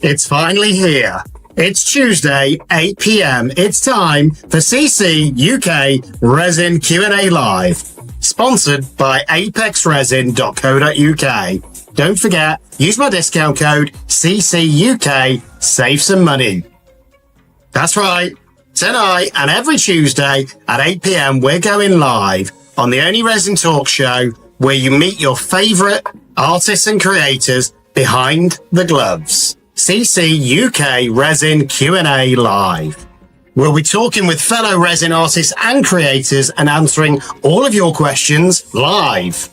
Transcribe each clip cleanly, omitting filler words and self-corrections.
It's finally here. It's Tuesday, 8 p.m. It's time for CCUK Resin Q&A Live, sponsored by apexresin.co.uk. Don't forget, use my discount code CCUK, save some money. That's right. Tonight and every Tuesday at 8 p.m. we're going live on the only resin talk show where you meet your favorite artists and creators behind the gloves. CCUK Resin Q&A Live. We'll be talking with fellow resin artists and creators and answering all of your questions live.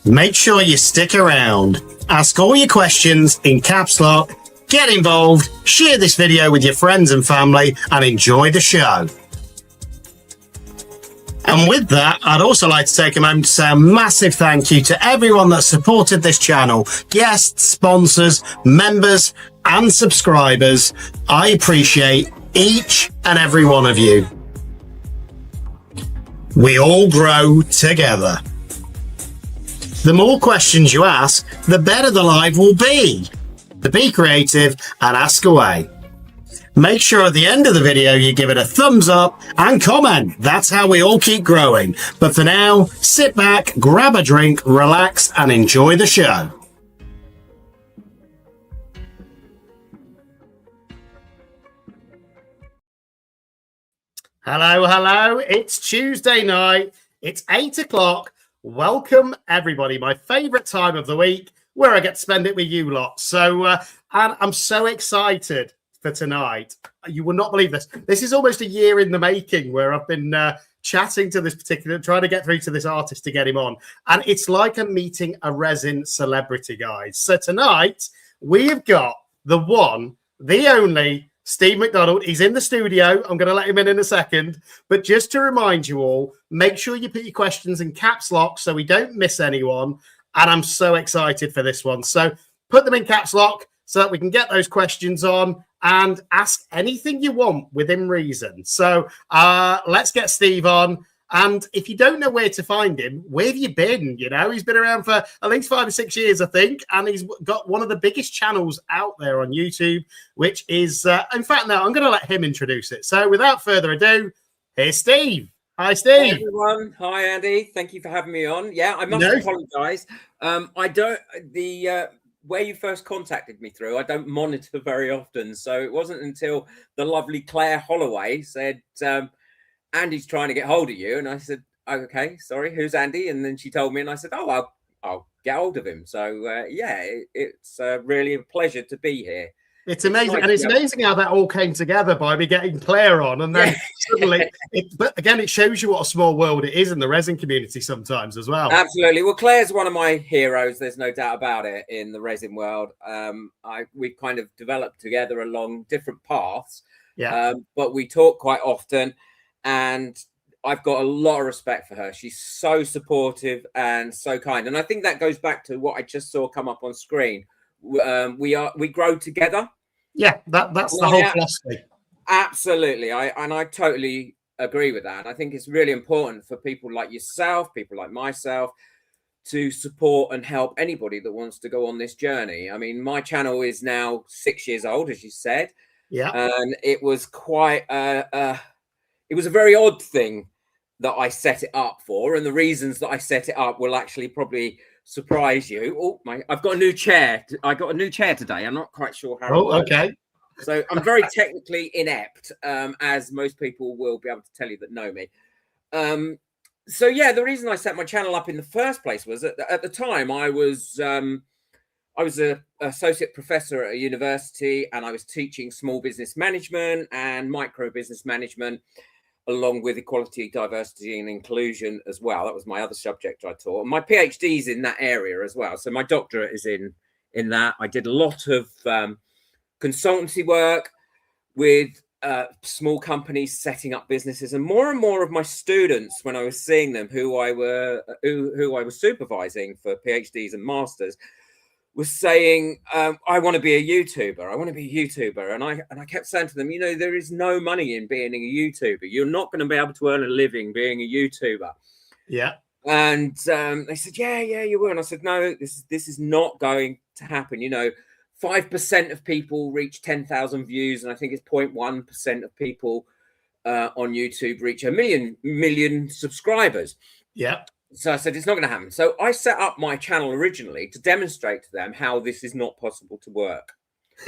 Make sure you stick around. Ask all your questions in caps lock. Get involved, share this video with your friends and family, and enjoy the show. And with that, I'd also like to take a moment to say a massive thank you to everyone that supported this channel, guests, sponsors, members, and subscribers. I appreciate each and every one of you. We all grow together. The more questions you ask, the better the live will be. So be creative and ask away. Make sure at the end of the video you give it a thumbs up and comment. That's how we all keep growing. But for now, sit back, grab a drink, relax, and enjoy the show. Hello, hello. It's Tuesday night. It's 8 o'clock. Welcome, everybody. My favorite time of the week where I get to spend it with you lot. So, and I'm so excited for tonight. You will not believe this. This is almost a year in the making where I've been chatting to this particular, trying to get through to this artist to get him on. And it's like I'm meeting a resin celebrity, guys. So tonight we have got the one, the only Steve McDonald. He's in the studio. I'm going to let him in a second. But just to remind you all, make sure you put your questions in caps lock so we don't miss anyone. And I'm so excited for this one. So put them in caps lock so that we can get those questions on and ask anything you want within reason. So let's get Steve on. And if you don't know where to find him, where have you been? You know, he's been around for at least 5 or 6 years, I think. And he's got one of the biggest channels out there on YouTube, which is, in fact, now I'm going to let him introduce it. So without further ado, here's Steve. Hi, Steve. Hi, everyone. Hi, Andy. Thank you for having me on. Yeah, I must apologise. Where you first contacted me through, I don't monitor very often. So it wasn't until the lovely Claire Holloway said, Andy's trying to get hold of you. And I said, okay, sorry, who's Andy? And then she told me and I said, oh, I'll get hold of him. So yeah, it's really a pleasure to be here. It's amazing. And it's amazing how that all came together by me getting Claire on. And then suddenly, but again, it shows you what a small world it is in the resin community sometimes as well. Absolutely. Well, Claire's one of my heroes. There's no doubt about it in the resin world. We've kind of developed together along different paths. Yeah. But we talk quite often and I've got a lot of respect for her. She's so supportive and so kind. And I think that goes back to what I just saw come up on screen. We grow together. Yeah, that's the whole philosophy. Absolutely. I totally agree with that. I think it's really important for people like yourself, people like myself, to support and help anybody that wants to go on this journey. I mean, my channel is now 6 years old, as you said. Yeah. And it was quite it was a very odd thing that I set it up for. And the reasons that I set it up will actually probably surprise you. Oh my, I've got a new chair. I got a new chair today. I'm not quite sure how. Oh, okay. So I'm very technically inept, as most people will be able to tell you that know me. So yeah, the reason I set my channel up in the first place was at the time I was an associate professor at a university and I was teaching small business management and micro business management, along with equality, diversity and inclusion as well. That was my other subject I taught. My PhD is in that area as well. So my doctorate is in that. I did a lot of consultancy work with small companies setting up businesses, and more of my students, when I was seeing them, who I was supervising for PhDs and masters, was saying, I want to be a YouTuber. I want to be a YouTuber. And I kept saying to them, you know, there is no money in being a YouTuber. You're not going to be able to earn a living being a YouTuber. Yeah. And they said, yeah, you will. And I said, no, this is not going to happen. You know, 5% of people reach 10,000 views, and I think it's 0.1% of people on YouTube reach a million subscribers. Yeah. So I said, it's not going to happen. So I set up my channel originally to demonstrate to them how this is not possible to work.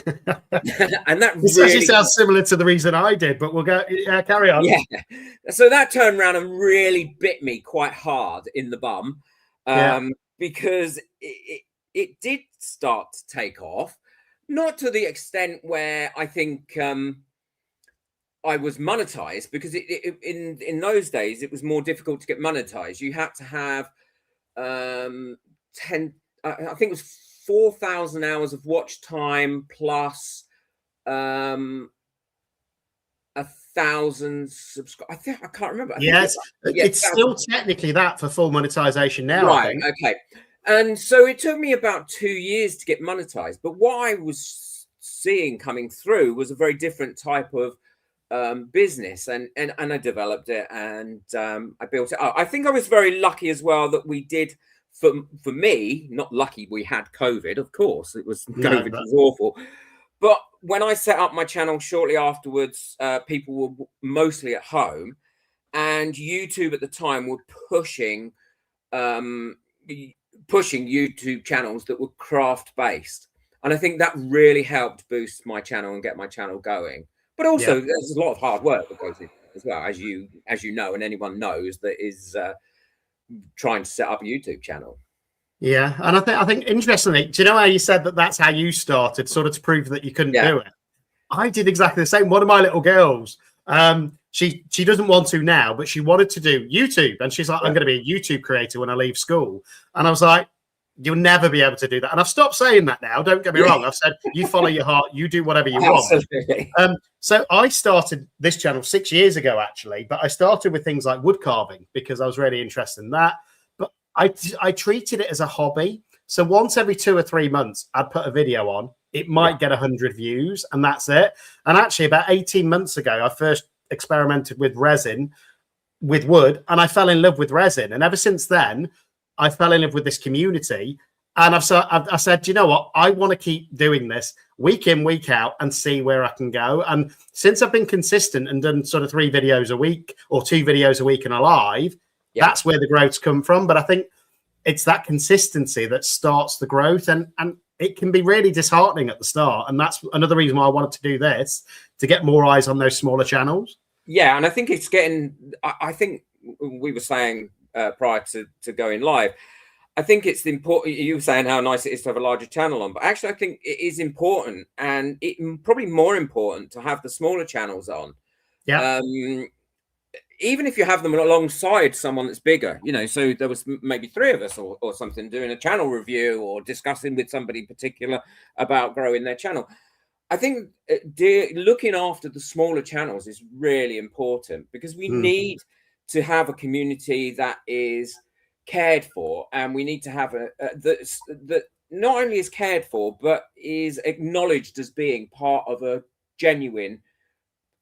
And that this really actually sounds similar to the reason I did, but we'll go carry on. Yeah. So that turned around and really bit me quite hard in the bum, because it did start to take off, not to the extent where I think I was monetized, because in those days it was more difficult to get monetized. You had to have 10, I think it was 4,000 hours of watch time plus 1,000 subscribers. I can't remember. Yes, it's still technically that for full monetization now. Right. Okay. And so it took me about 2 years to get monetized. But what I was seeing coming through was a very different type of business, and I developed it, and I built it up. I think I was very lucky as well that we did. For me, not lucky we had COVID, of course. It was COVID was awful. But when I set up my channel shortly afterwards, people were mostly at home, and YouTube at the time were pushing YouTube channels that were craft based. And I think that really helped boost my channel and get my channel going. But also there's a lot of hard work that goes in as well, as you know, and anyone knows that is trying to set up a YouTube channel. Yeah, and I think interestingly, do you know how you said that that's how you started, sort of to prove that you couldn't do it? I did exactly the same. One of my little girls, she doesn't want to now, but she wanted to do YouTube, and she's like, I'm going to be a YouTube creator when I leave school. And I was like, you'll never be able to do that. And I've stopped saying that now. Don't get me wrong. I've said, you follow your heart, you do whatever you want. So I started this channel 6 years ago, actually, but I started with things like wood carving because I was really interested in that. But I treated it as a hobby. So once every 2 or 3 months, I'd put a video on. It might get 100 views, and that's it. And actually, about 18 months ago, I first experimented with resin, with wood, and I fell in love with resin. And ever since then, I fell in love with this community. And I said, you know what? I want to keep doing this week in, week out, and see where I can go. And since I've been consistent and done sort of 3 videos a week or 2 videos a week and a live, that's where the growth's come from. But I think it's that consistency that starts the growth, and it can be really disheartening at the start. And that's another reason why I wanted to do this, to get more eyes on those smaller channels. Yeah, and I think it's getting, I think we were saying prior to going live, I think it's important. You were saying how nice it is to have a larger channel on, but actually I think it is important, and it probably more important to have the smaller channels on. Yeah. Even if you have them alongside someone that's bigger, you know, so there was maybe 3 of us or something doing a channel review or discussing with somebody particular about growing their channel. I think looking after the smaller channels is really important, because we need to have a community that is cared for, and we need to have that not only is cared for, but is acknowledged as being part of a genuine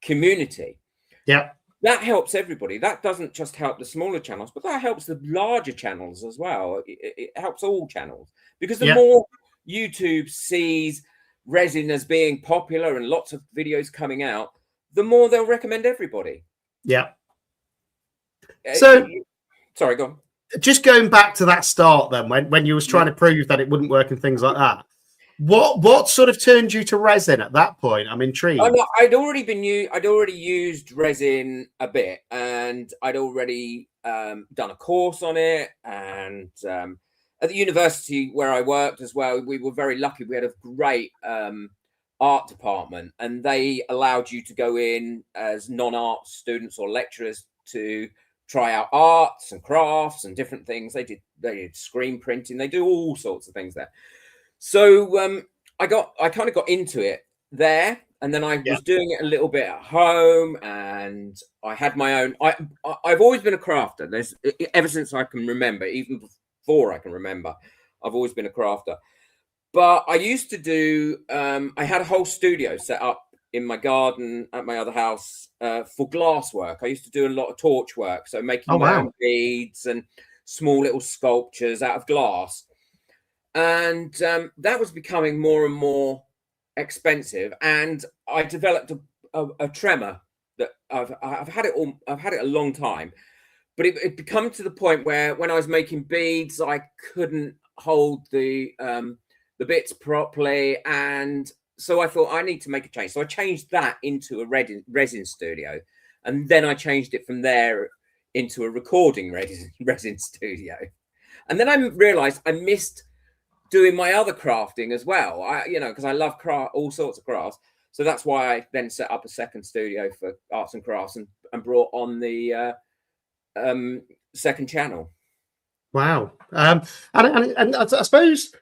community. Yeah. That helps everybody. That doesn't just help the smaller channels, but that helps the larger channels as well. It helps all channels, because the more YouTube sees resin as being popular and lots of videos coming out, the more they'll recommend everybody. Yeah. So, sorry, go on. Just going back to that start then, when you was trying to prove that it wouldn't work and things like that, what sort of turned you to resin at that point? I'm intrigued. I'd already used resin a bit, and I'd already done a course on it, and at the university where I worked as well, we were very lucky. We had a great art department, and they allowed you to go in as non-art students or lecturers to try out arts and crafts and different things. They did screen printing. They do all sorts of things there. So I kind of got into it there, and then I was doing it a little bit at home, and I had my own. I've always been a crafter. Ever since I can remember, even before I can remember, I've always been a crafter. But I used to do. I had a whole studio set up in my garden at my other house for glass work. I used to do a lot of torch work, so making my own beads and small little sculptures out of glass. and that was becoming more and more expensive. And I developed a tremor that I've had it all. I've had it a long time, but it become to the point where when I was making beads, I couldn't hold the bits properly, and so I thought I need to make a change. So I changed that into a resin studio, and then I changed it from there into a recording resin studio. And then I realized I missed doing my other crafting as well. Because I love all sorts of crafts. So that's why I then set up a second studio for arts and crafts and brought on the second channel. Wow. And I suppose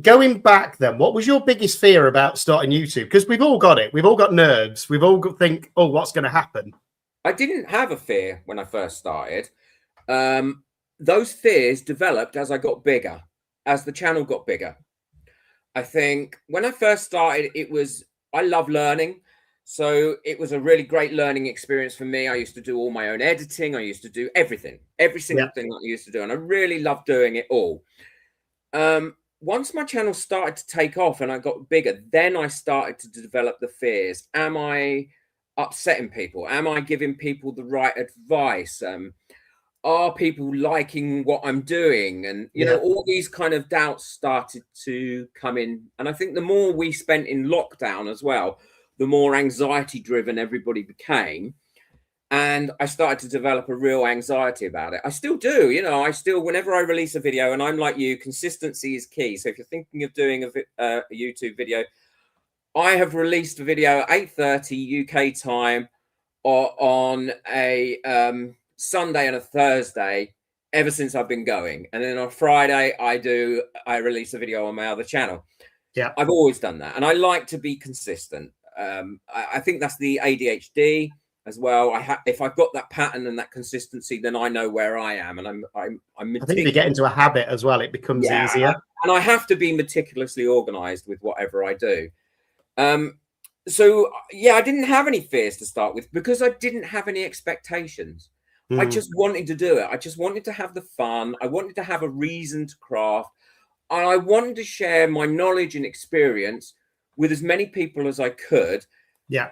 going back then, what was your biggest fear about starting YouTube? Because we've all got it. We've all got nerves. We've all got think, oh, what's going to happen? I didn't have a fear when I first started. Those fears developed as I got bigger, as the channel got bigger. I think when I first started, I love learning. So it was a really great learning experience for me. I used to do all my own editing. I used to do everything, every single thing that I used to do. And I really loved doing it all. Once my channel started to take off and I got bigger, then I started to develop the fears. Am I upsetting people? Am I giving people the right advice? Are people liking what I'm doing? And, all these kind of doubts started to come in. And I think the more we spent in lockdown as well, the more anxiety driven everybody became. And I started to develop a real anxiety about it. I still do, whenever I release a video, and I'm like you, consistency is key. So if you're thinking of doing a YouTube video, I have released a video at 8:30 UK time or on a Sunday and a Thursday ever since I've been going. And then on Friday, I release a video on my other channel. Yeah, I've always done that. And I like to be consistent. I think that's the ADHD as well. If I've got that pattern and that consistency, then I know where I am, and I'm I think if you get into a habit as well, it becomes easier. And I have to be meticulously organized with whatever I do. So I didn't have any fears to start with because I didn't have any expectations. I just wanted to do it. I just wanted to have the fun. I wanted to have a reason to craft. And I wanted to share my knowledge and experience with as many people as I could. Yeah.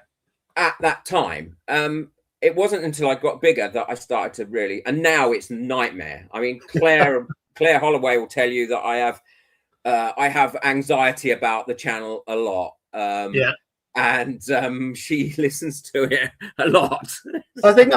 At that time. It wasn't until I got bigger that I started to really, and now it's a nightmare. I mean, Claire Holloway will tell you that I have anxiety about the channel a lot. And she listens to it a lot. I think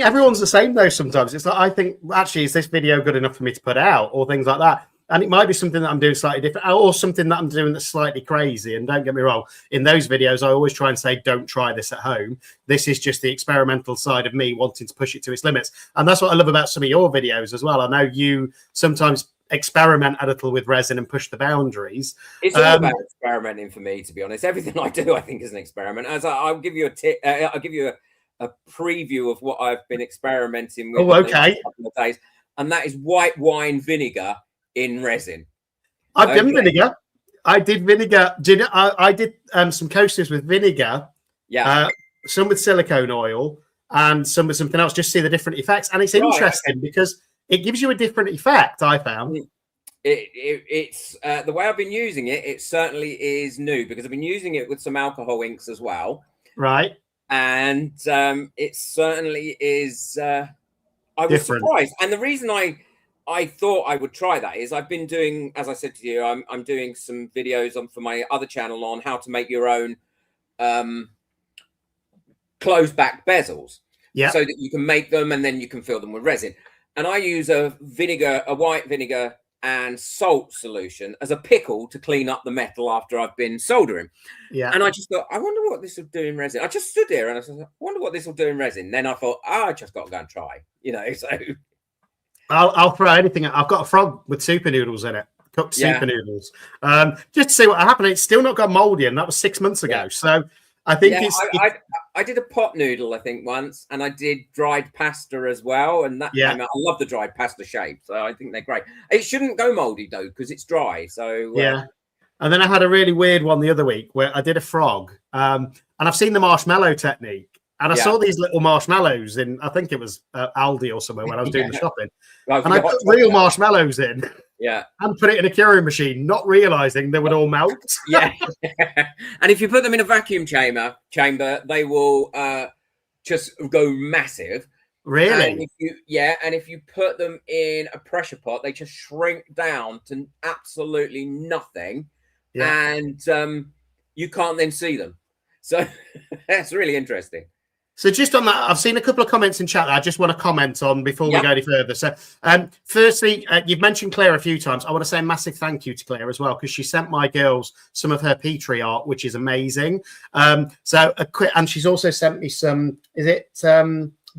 everyone's the same though. Sometimes it's like, I think, actually, is this video good enough for me to put out, or things like that? And it might be something that I'm doing slightly different, or something that I'm doing that's slightly crazy. And don't get me wrong, in those videos, I always try and say, don't try this at home. This is just the experimental side of me wanting to push it to its limits. And that's what I love about some of your videos as well. I know you sometimes experiment a little with resin and push the boundaries. It's all about experimenting for me, to be honest. Everything I do, I think, is an experiment. As I'll give you a tip, I'll give you a preview of what I've been experimenting with. Oh, okay. In the last couple of days, and that is white wine vinegar in resin. I've done vinegar. I did vinegar. I did some coasters with vinegar. Yeah. Some with silicone oil and some with something else. Just see the different effects, and it's interesting because it gives you a different effect. I found it's the way I've been using it. It certainly is new because I've been using it with some alcohol inks as well. Right. And it certainly is. I was surprised, and the reason I thought I would try that is I've been doing, as I said to you, I'm doing some videos for my other channel on how to make your own closed back bezels, so that you can make them and then you can fill them with resin. And I use a white vinegar and salt solution as a pickle to clean up the metal after I've been soldering. Yeah. And I just thought, I wonder what this will do in resin. I just stood there and I said, I wonder what this will do in resin. Then I thought, I just got to go and try, so. I'll throw anything. I've got a frog with super noodles in it, cooked super noodles, just to see what happened. It's still not got moldy, and that was 6 months ago. So I think I did a pot noodle, I think, once, and I did dried pasta as well, and that came out. I love the dried pasta shape, so I think they're great. It shouldn't go moldy though because it's dry. So And then I had a really weird one the other week where I did a frog, and I've seen the marshmallow technique. And I saw these little marshmallows in, I think it was Aldi or somewhere when I was doing the shopping. And I put real marshmallows in. Yeah. and put it in a curing machine, not realizing they would all melt. Yeah. And if you put them in a vacuum chamber, they will just go massive. Really? And if you put them in a pressure pot, they just shrink down to absolutely nothing. Yeah. And you can't then see them. So that's really interesting. So just on that, I've seen a couple of comments in chat that I just want to comment on before we go any further. So firstly, you've mentioned Claire a few times. I want to say a massive thank you to Claire as well, because she sent my girls some of her Petri art, which is amazing. So a quick, and she's also sent me some, is it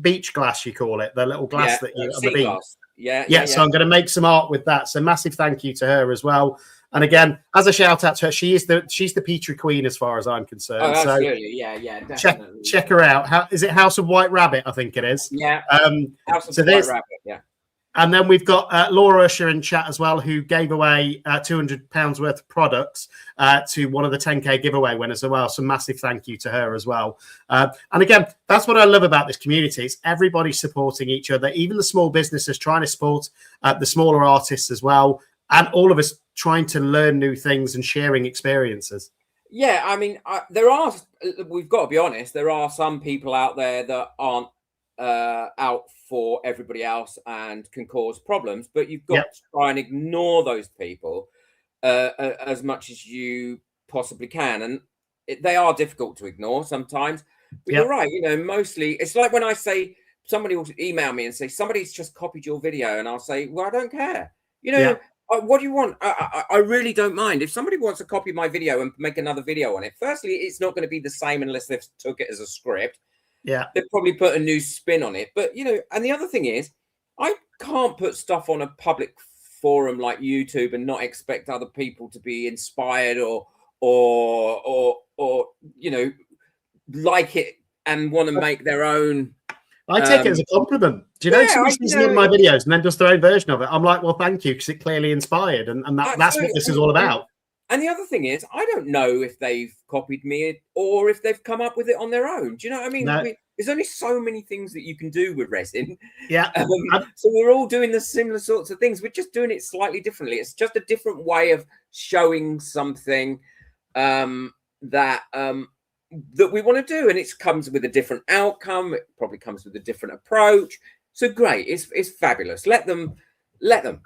beach glass, you call it, the little glass that you on the beach. Yeah. So I'm going to make some art with that. So massive thank you to her as well. And again, as a shout out to her, she's the Petri queen as far as I'm concerned. Oh, absolutely. So Definitely. Check her out. Is it House of White Rabbit? I think it is. Yeah. House of White Rabbit. Yeah. And then we've got Laura Usher in chat as well, who gave away £200 worth of products to one of the 10K giveaway winners as well. So massive thank you to her as well. And again, that's what I love about this community. It's everybody supporting each other, even the small businesses trying to support the smaller artists as well. And all of us trying to learn new things and sharing experiences. Yeah, I mean, we've got to be honest, there are some people out there that aren't out for everybody else and can cause problems, but you've got to try and ignore those people as much as you possibly can. And they are difficult to ignore sometimes. But you're right, mostly it's like when I say, somebody will email me and say, somebody's just copied your video. And I'll say, well, I don't care. What do you want? I really don't mind. If somebody wants to copy my video and make another video on it, firstly, it's not going to be the same unless they've took it as a script. Yeah. They've probably put a new spin on it. But, and the other thing is, I can't put stuff on a public forum like YouTube and not expect other people to be inspired or like it and want to make their own. I take it as a compliment. Do you know, somebody sees one of my videos and then does their own version of it? I'm like, well, thank you, because it clearly inspired. And that's what this is all about. And the other thing is, I don't know if they've copied me or if they've come up with it on their own. Do you know what I mean? No. There's only so many things that you can do with resin. Yeah. So we're all doing the similar sorts of things. We're just doing it slightly differently. It's just a different way of showing something that we want to do, and it comes with a different outcome. It probably comes with a different approach. So great, it's fabulous. Let them.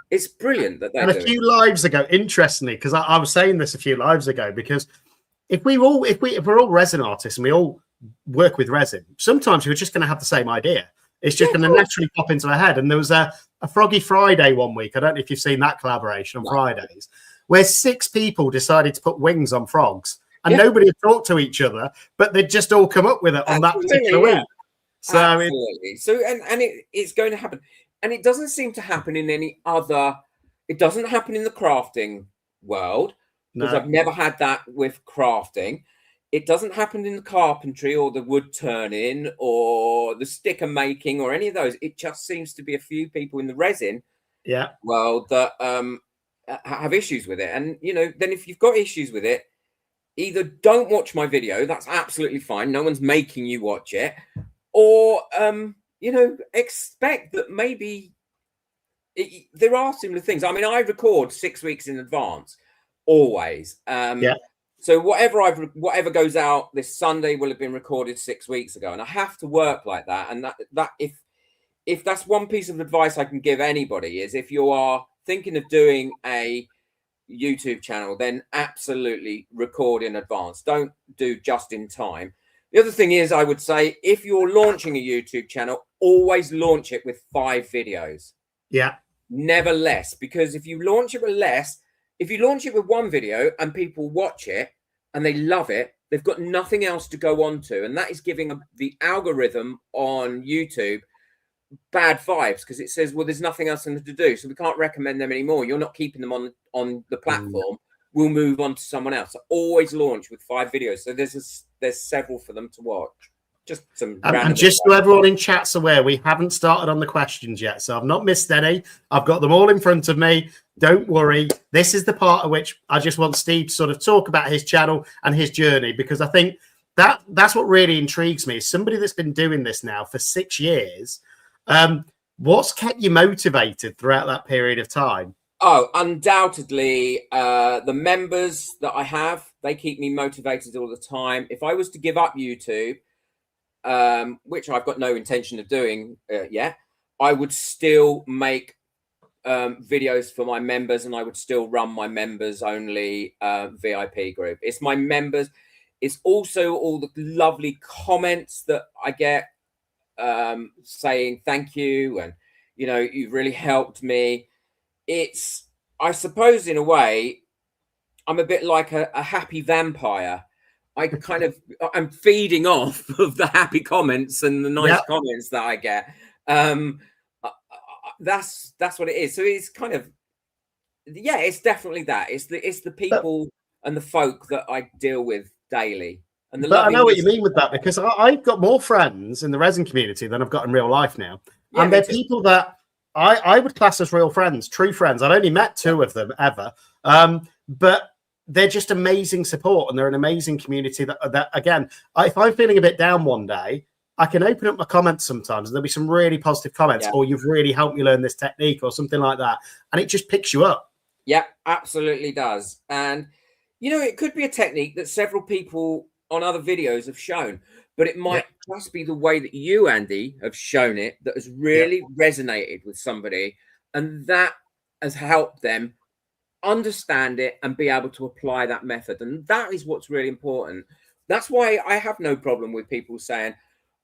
It's brilliant that they're doing. And a few lives ago, interestingly, because I was saying this a few lives ago, because if we're all resin artists and we all work with resin, sometimes we're just going to have the same idea. It's just going to naturally pop into our head. And there was a Froggy Friday one week. I don't know if you've seen that collaboration on Fridays, where 6 people decided to put wings on frogs. And nobody had talked to each other, but they'd just all come up with it on that particular week. So absolutely. It's going to happen. And it doesn't seem to happen in any other. It doesn't happen in the crafting world, because I've never had that with crafting. It doesn't happen in the carpentry or the wood turning or the sticker making or any of those. It just seems to be a few people in the resin world that have issues with it. And, then if you've got issues with it, either don't watch my video, that's absolutely fine, no one's making you watch it, or expect that maybe there are similar things. I mean, I record 6 weeks in advance always. So whatever goes out this Sunday will have been recorded 6 weeks ago, and I have to work like that. And that if that's one piece of advice I can give anybody, is if you are thinking of doing a YouTube channel, then absolutely record in advance. Don't do just in time. The other thing is, I would say, if you're launching a YouTube channel, always launch it with 5 videos. Yeah. Never less, because if you launch it with less, if you launch it with 1 video and people watch it and they love it, they've got nothing else to go on to. And that is giving the algorithm on YouTube bad vibes, because it says, well, there's nothing else for them to do, so we can't recommend them anymore. You're not keeping them on the platform. We'll move on to someone else. So always launch with 5 videos, so there's several for them to watch. Just some and just so everyone in chat's aware, we haven't started on the questions yet, so I've not missed any. I've got them all in front of me. Don't worry. This is the part of which I just want Steve to sort of talk about his channel and his journey, because I think that's what really intrigues me. As somebody that's been doing this now for 6 years, what's kept you motivated throughout that period of time? Oh, undoubtedly, the members that I have, they keep me motivated all the time. If I was to give up YouTube, which I've got no intention of doing yet, I would still make videos for my members, and I would still run my members only VIP group. It's my members. It's also all the lovely comments that I get saying thank you, and you've really helped me. It's, I suppose, in a way, I'm a bit like a happy vampire. I'm feeding off of the happy comments and the nice comments that I get. That's what it is. So it's kind of, it's definitely that. It's the people and the folk that I deal with daily. And I know what you mean with that, because I've got more friends in the resin community than I've got in real life now. And they're people that I would class as real friends, true friends. I've only met 2 of them ever. But they're just amazing support, and they're an amazing community that again, if I'm feeling a bit down one day, I can open up my comments sometimes and there'll be some really positive comments, or you've really helped me learn this technique or something like that. And it just picks you up. Yeah, absolutely does. And, it could be a technique that several people on other videos have shown, but it might just be the way that you, Andy, have shown it that has really resonated with somebody, and that has helped them understand it and be able to apply that method. And that is what's really important. That's why I have no problem with people saying,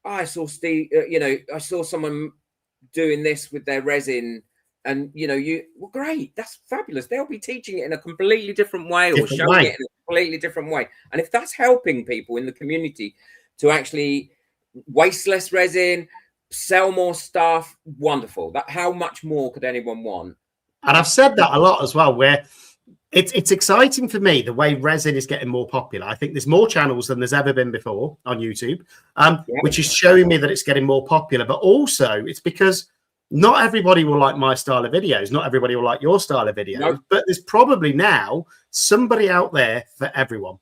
oh, I saw Steve, I saw someone doing this with their resin, and well, great, that's fabulous. They'll be teaching it in a completely different way, or showing it in a completely different way. And if that's helping people in the community to actually waste less resin, sell more stuff, wonderful. That, how much more could anyone want? And I've said that a lot as well, where it's exciting for me the way resin is getting more popular. I think there's more channels than there's ever been before on YouTube, which is showing me that it's getting more popular. But also it's because not everybody will like my style of videos. Not everybody will like your style of videos. Nope. But there's probably now somebody out there for everyone.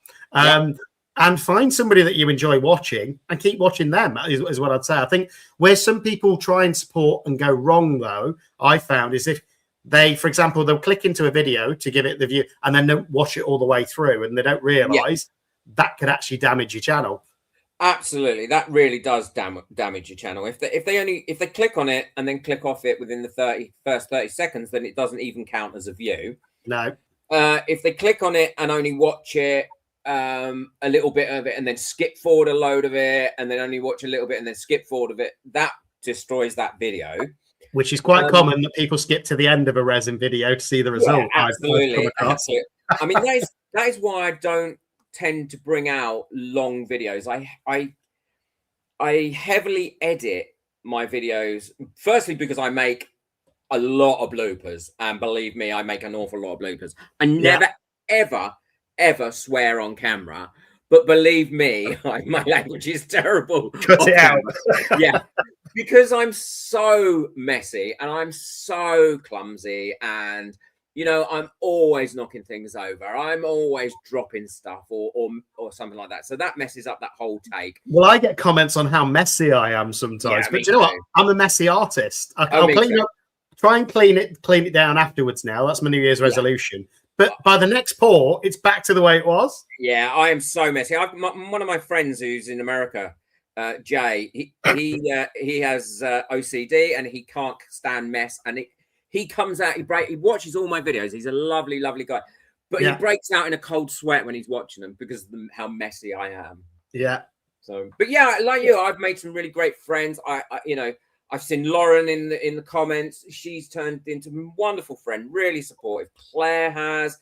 And find somebody that you enjoy watching and keep watching them is what I'd say. I think where some people try and support and go wrong, though, I found is if they, for example, they'll click into a video to give it the view and then don't watch it all the way through, and they don't realize that could actually damage your channel. Absolutely, that really does damage your channel. If they click on it and then click off it within the first 30 seconds, then it doesn't even count as a view. No. If they click on it and only watch it a little bit of it and then skip forward a load of it and then only watch a little bit and then skip forward of it, that destroys that video. Which is quite common, that people skip to the end of a resin video to see the result. Yeah, absolutely. I mean, that is why I don't tend to bring out long videos. I heavily edit my videos, firstly because I make a lot of bloopers, and believe me, I make an awful lot of bloopers. I never ever swear on camera, but believe me, my language is terrible. Cut it out. Yeah, because I'm so messy and I'm so clumsy, and I'm always knocking things over. I'm always dropping stuff or something like that. So that messes up that whole take. Well, I get comments on how messy I am sometimes, but you know what? I'm a messy artist. I'll clean up, try and clean it down afterwards. Now that's my New Year's resolution. But by the next pour, it's back to the way it was. Yeah, I am so messy. One of my friends who's in America, Jay, he has OCD and he can't stand mess. And he comes out, he watches all my videos. He's a lovely, lovely guy. But he breaks out in a cold sweat when he's watching them because of how messy I am. Yeah. So, but yeah, like you, I've made some really great friends. I've seen Lauren in the comments. She's turned into a wonderful friend, really supportive. Claire has.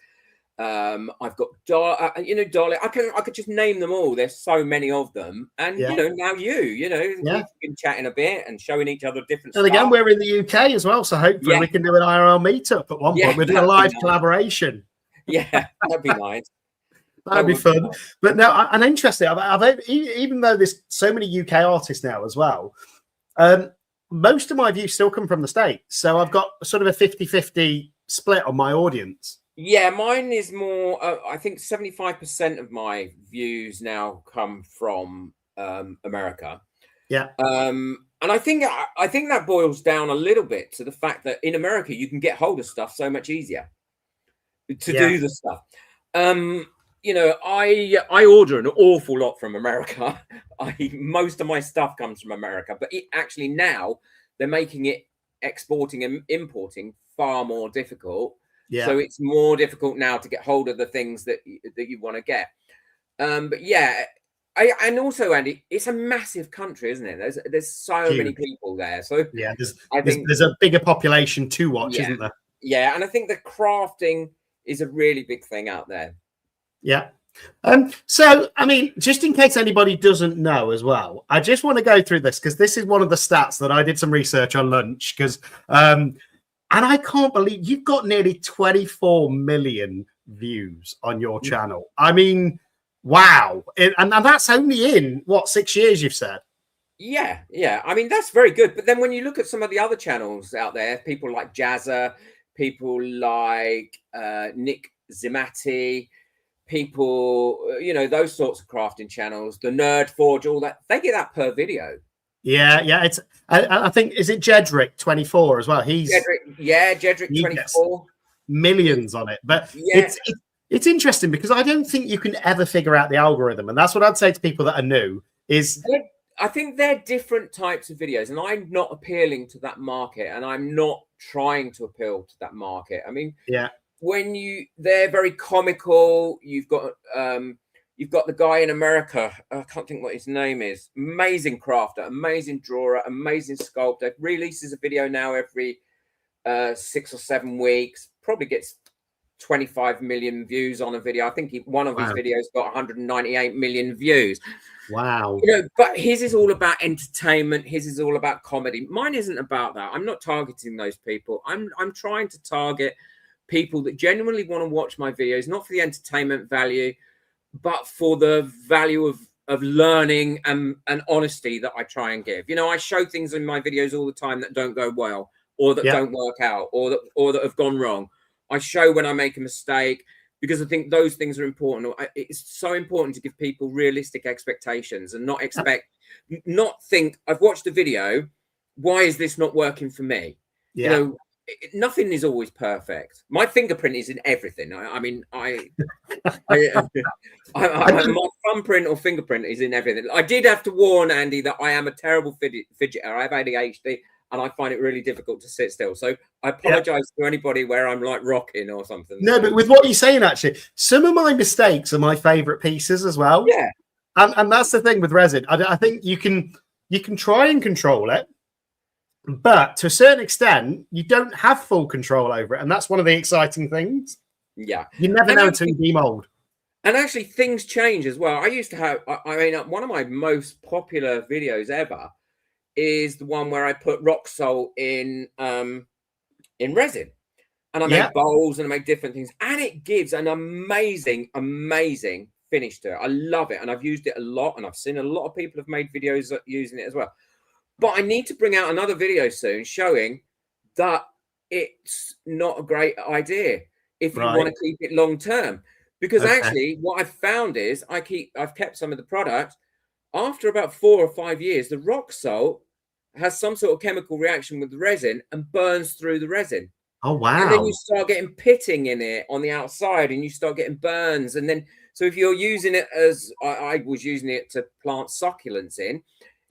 I've got Dolly. I could just name them all. There's so many of them, and now we've been chatting a bit and showing each other different. And again, we're in the UK as well, so hopefully we can do an IRL meetup at one point. We'll do a live collaboration. Yeah, that'd be nice. That'd be fun. But no, and interesting. Even though there's so many UK artists now as well, most of my views still come from the States. So I've got sort of a 50-50 split on my audience. Yeah, mine is more, I think 75% of my views now come from America. Yeah. And I think that boils down a little bit to the fact that in America you can get hold of stuff so much easier to do the stuff. You know, I order an awful lot from America. Most of my stuff comes from America, but actually now they're making it exporting and importing far more difficult. Yeah. So it's more difficult now to get hold of the things that you want to get. But yeah, and also, Andy, it's a massive country, isn't it? There's so many people there. So yeah, I think there's a bigger population to watch, yeah, isn't there? Yeah, and I think the crafting is a really big thing out there. Yeah. So, I mean, just in case anybody doesn't know as well, I just want to go through this because this is one of the stats that I did some research on lunch because, and I can't believe you've got nearly 24 million views on your channel. I mean, wow. And that's only in, what, 6 years you've said? Yeah. I mean, that's very good. But then when you look at some of the other channels out there, people like Jazza, people like Nick Zimati, people, you know, those sorts of crafting channels, the Nerd Forge, all that, they get that per video. Yeah. It's I think, is it Jedrick 24 as well? Jedrick 24. Millions on it. But it's interesting because I don't think you can ever figure out the algorithm. And that's what I'd say to people that are new is I think they're different types of videos, and I'm not appealing to that market, and I'm not trying to appeal to that market. I mean, they're very comical. You've got the guy in America. I can't think what his name is. Amazing crafter, amazing drawer, amazing sculptor. Releases a video now every 6 or 7 weeks. Probably gets 25 million views on a video. I think one of his videos got 198 million views. Wow. You know, but his is all about entertainment. His is all about comedy. Mine isn't about that. I'm not targeting those people. I'm trying to target people that genuinely want to watch my videos, not for the entertainment value, but for the value of learning and honesty that I try and give. You know, I show things in my videos all the time that don't go well, or that don't work out, or that have gone wrong. I show when I make a mistake because I think those things are important. It's so important to give people realistic expectations and not think I've watched a video. Why is this not working for me? You know, nothing is always perfect. My fingerprint is in everything. I mean, my thumbprint or fingerprint is in everything. I did have to warn Andy that I am a terrible fidgeter. I have ADHD. And I find it really difficult to sit still. So I apologize to anybody where I'm like rocking or something. No, but with what you're saying, actually, some of my mistakes are my favorite pieces as well. Yeah. And that's the thing with resin. I think you can try and control it, but to a certain extent, you don't have full control over it. And that's one of the exciting things. Yeah. You never know until you demold. And actually, things change as well. I used to have, I mean, one of my most popular videos ever is the one where I put rock salt in resin, and I make bowls and I make different things, and it gives an amazing finish to it. I love it, and I've used it a lot, and I've seen a lot of people have made videos using it as well. But I need to bring out another video soon showing that it's not a great idea if you want to keep it long term, because actually what I've found is I've kept some of the product. After about 4 or 5 years, the rock salt has some sort of chemical reaction with the resin and burns through the resin. Oh, wow. And then you start getting pitting in it on the outside, and you start getting burns. And then, so if you're using it as I was using it to plant succulents in,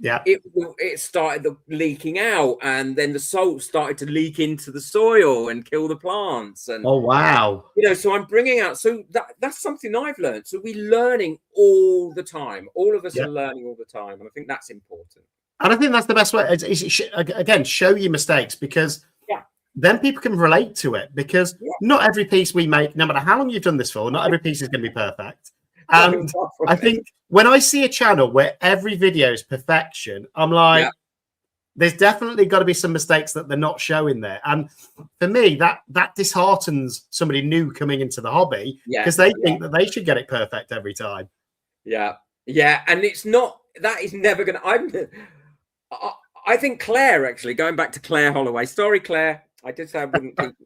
it started leaking out, and then the salt started to leak into the soil and kill the plants. And oh, wow. You know, so I'm bringing out, so that's something I've learned. So we're learning all the time. All of us are learning all the time, and I think that's important. And I think that's the best way. Again, show your mistakes, because then people can relate to it, because not every piece we make, no matter how long you've done this for, not every piece is going to be perfect. And I think when I see a channel where every video is perfection, I'm like, there's definitely got to be some mistakes that they're not showing there. And for me, that disheartens somebody new coming into the hobby, because they think that they should get it perfect every time. Yeah. And it's not, that is never going to, I think Claire, actually, going back to Claire Holloway, sorry, Claire, I did say I wouldn't keep